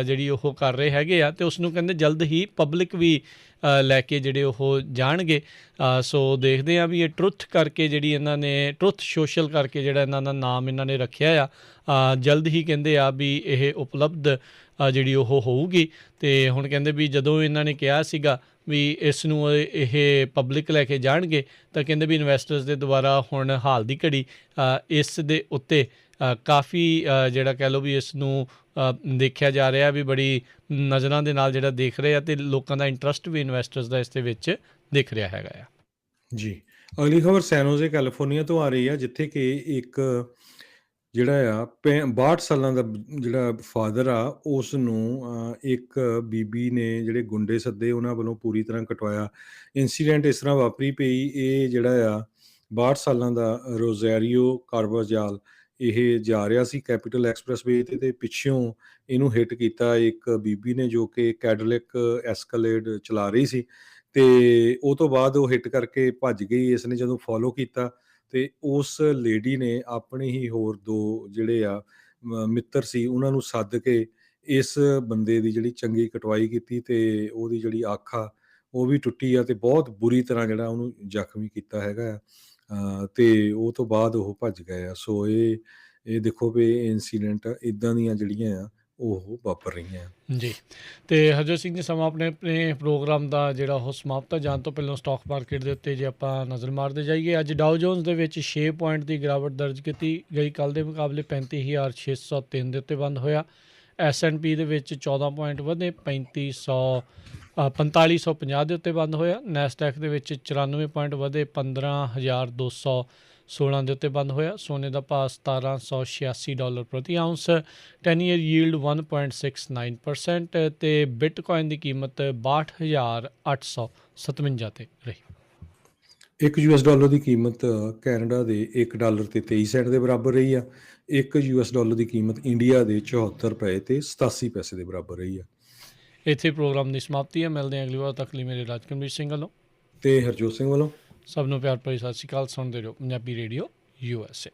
ਜਿਹੜੀ ਉਹ ਕਰ ਰਹੇ ਹੈਗੇ ਆ, ਅਤੇ ਉਸ ਨੂੰ ਕਹਿੰਦੇ ਜਲਦ ਹੀ ਪਬਲਿਕ ਵੀ ਲੈ ਕੇ ਜਿਹੜੇ ਉਹ ਜਾਣਗੇ। ਸੋ ਦੇਖਦੇ ਆ ਵੀ ਇਹ ਟਰੁੱਥ ਕਰਕੇ ਜਿਹੜੀ ਇਹਨਾਂ ਨੇ ਟਰੁੱਥ ਸੋਸ਼ਲ ਕਰਕੇ ਜਿਹੜਾ ਇਹਨਾਂ ਦਾ ਨਾਮ ਇਹਨਾਂ ਨੇ ਰੱਖਿਆ ਆ, ਜਲਦ ਹੀ ਕਹਿੰਦੇ ਆ ਵੀ ਇਹ ਉਪਲਬਧ ਜਿਹੜੀ ਉਹ ਹੋਊਗੀ। ਅਤੇ ਹੁਣ ਕਹਿੰਦੇ ਵੀ ਜਦੋਂ ਇਹਨਾਂ ਨੇ ਕਿਹਾ ਸੀਗਾ ਵੀ ਇਸ ਨੂੰ ਇਹ ਪਬਲਿਕ ਲੈ ਕੇ ਜਾਣਗੇ, ਤਾਂ ਕਹਿੰਦੇ ਵੀ ਇਨਵੈਸਟਰਸ ਦੇ ਦੁਆਰਾ ਹੁਣ ਹਾਲ ਦੀ ਘੜੀ ਇਸ ਦੇ ਉੱਤੇ ਕਾਫੀ ਜਿਹੜਾ ਕਹਿ ਲਓ ਵੀ ਇਸ ਨੂੰ ਦੇਖਿਆ ਜਾ ਰਿਹਾ ਵੀ ਬੜੀ ਨਜ਼ਰਾਂ ਦੇ ਨਾਲ ਜਿਹੜਾ ਦੇਖ ਰਹੇ ਆ, ਅਤੇ ਲੋਕਾਂ ਦਾ ਇੰਟਰਸਟ ਵੀ ਇਨਵੈਸਟਰਸ ਦਾ ਇਸ ਦੇ ਵਿੱਚ ਦਿਖ ਰਿਹਾ ਹੈਗਾ ਆ। ਜੀ, ਅਗਲੀ ਖਬਰ ਸੈਨ ਹੋਜ਼ੇ ਕੈਲੀਫੋਰਨੀਆ ਤੋਂ ਆ ਰਹੀ ਆ, ਜਿੱਥੇ ਕਿ ਇੱਕ ਜਿਹੜਾ ਆ 62 ਸਾਲਾਂ ਦਾ ਜਿਹੜਾ ਫਾਦਰ ਆ, ਉਸ ਨੂੰ ਇੱਕ ਬੀਬੀ ਨੇ ਜਿਹੜੇ ਗੁੰਡੇ ਸੱਦੇ ਉਹਨਾਂ ਵੱਲੋਂ ਪੂਰੀ ਤਰ੍ਹਾਂ ਕਟਵਾਇਆ। ਇੰਸੀਡੈਂਟ ਇਸ ਤਰ੍ਹਾਂ ਵਾਪਰੀ ਪਈ, ਇਹ ਜਿਹੜਾ ਆ 62 ਸਾਲਾਂ ਦਾ ਰੋਜ਼ੈਰੀਓ ਕਾਰਵਾਜਾਲ ਇਹ ਜਾ ਰਿਹਾ ਸੀ ਕੈਪੀਟਲ ਐਕਸਪ੍ਰੈਸਵੇ ਤੇ ਪਿੱਛੋਂ ਇਹਨੂੰ ਹਿੱਟ ਕੀਤਾ ਇੱਕ ਬੀਬੀ ਨੇ, ਜੋ ਕਿ ਕੈਡਲਿਕ ਐਸਕਲੇਡ ਚਲਾ ਰਹੀ ਸੀ, ਤੇ ਉਹ ਤੋਂ ਬਾਅਦ ਉਹ ਹਿੱਟ ਕਰਕੇ ਭੱਜ ਗਈ। ਇਸ ਨੇ ਜਦੋਂ ਫੋਲੋ ਕੀਤਾ ਤੇ ਉਸ ਲੇਡੀ ਨੇ ਆਪਣੇ ਹੀ ਹੋਰ 2 ਜਿਹੜੇ ਆ ਮਿੱਤਰ ਸੀ ਉਹਨਾਂ ਨੂੰ ਸੱਦ ਕੇ ਇਸ ਬੰਦੇ ਦੀ ਜਿਹੜੀ ਚੰਗੀ ਕਟਵਾਈ ਕੀਤੀ, ਤੇ ਉਹਦੀ ਜਿਹੜੀ ਅੱਖ ਆ ਉਹ ਵੀ ਟੁੱਟੀ ਆ, ਤੇ ਬਹੁਤ ਬੁਰੀ ਤਰ੍ਹਾਂ ਜਿਹੜਾ ਉਹਨੂੰ ਜ਼ਖਮੀ ਕੀਤਾ ਹੈਗਾ ਆ, ਤੇ ਉਹ ਤੋਂ ਬਾਅਦ ਉਹ ਭੱਜ ਗਏ ਆ। ਸੋ ਇਹ ਦੇਖੋ ਵੀ ਇਨਸੀਡੈਂਟ ਇੱਦਾਂ ਦੀਆਂ ਜਿਹੜੀਆਂ ਆ ਉਹ ਵਾਪਰ ਰਹੀਆਂ ਆ। ਜੀ, ਅਤੇ ਹਰਜੋਤ ਸਿੰਘ ਜੀ, ਸਮਾਂ ਆਪਣੇ ਪ੍ਰੋਗਰਾਮ ਦਾ ਜਿਹੜਾ ਉਹ ਸਮਾਪਤ ਜਾਣ ਤੋਂ ਪਹਿਲਾਂ ਸਟਾਕ ਮਾਰਕੀਟ ਦੇ ਉੱਤੇ ਜੇ ਆਪਾਂ ਨਜ਼ਰ ਮਾਰਦੇ ਜਾਈਏ, ਅੱਜ ਡਾਓ ਜੋਨਸ ਦੇ ਵਿੱਚ 6 ਪੁਆਇੰਟ ਦੀ ਗਿਰਾਵਟ ਦਰਜ ਕੀਤੀ ਗਈ। ਕੱਲ੍ਹ ਦੇ ਮੁਕਾਬਲੇ 35,603 ਦੇ ਉੱਤੇ ਬੰਦ ਹੋਇਆ। S&P ਦੇ ਵਿੱਚ 14 ਪੁਆਇੰਟ ਵਧੇ 4550 ਦੇ ਉੱਤੇ ਬੰਦ ਹੋਇਆ। ਨੈਸਡੈਕ ਦੇ ਵਿੱਚ 94 ਪੁਆਇੰਟ ਵਧੇ 15,216 ਦੇ ਉੱਤੇ ਬੰਦ ਹੋਇਆ। ਸੋਨੇ ਦਾ ਭਾਅ $1786 ਪ੍ਰਤੀ ਆਊਂਸ, 10 ਈਅਰ ਯੀਲਡ 1.69% ਅਤੇ ਬਿਟਕੋਇਨ ਦੀ ਕੀਮਤ 62,857 ਤੇ ਰਹੀ। $1 ਦੀ ਕੀਮਤ ਕੈਨੇਡਾ ਦੇ $1 ਤੇ 23 ਸੈਂਟ ਦੇ ਬਰਾਬਰ ਰਹੀ ਆ। $1 ਦੀ ਕੀਮਤ ਇੰਡੀਆ ਦੇ 74 ਰੁਪਏ ਤੇ 87 ਪੈਸੇ ਦੇ ਬਰਾਬਰ ਰਹੀ ਆ। ਇੱਥੇ ਪ੍ਰੋਗਰਾਮ ਦੀ ਸਮਾਪਤੀ ਹੈ। ਮਿਲਦੇ ਹਾਂ ਅਗਲੀ ਵਾਰ, ਤੱਕ ਲਈ ਮੇਰੇ ਰਾਜਕਮੀਰ ਸਿੰਘ ਵੱਲੋਂ ਤੇ ਹਰਜੋਤ ਸਿੰਘ ਵੱਲੋਂ ਸਭ ਨੂੰ ਪਿਆਰ ਭਰੀ ਸਤਿ ਸ਼੍ਰੀ ਅਕਾਲ। ਸੁਣਦੇ ਰਹੋ ਪੰਜਾਬੀ ਰੇਡੀਓ USA।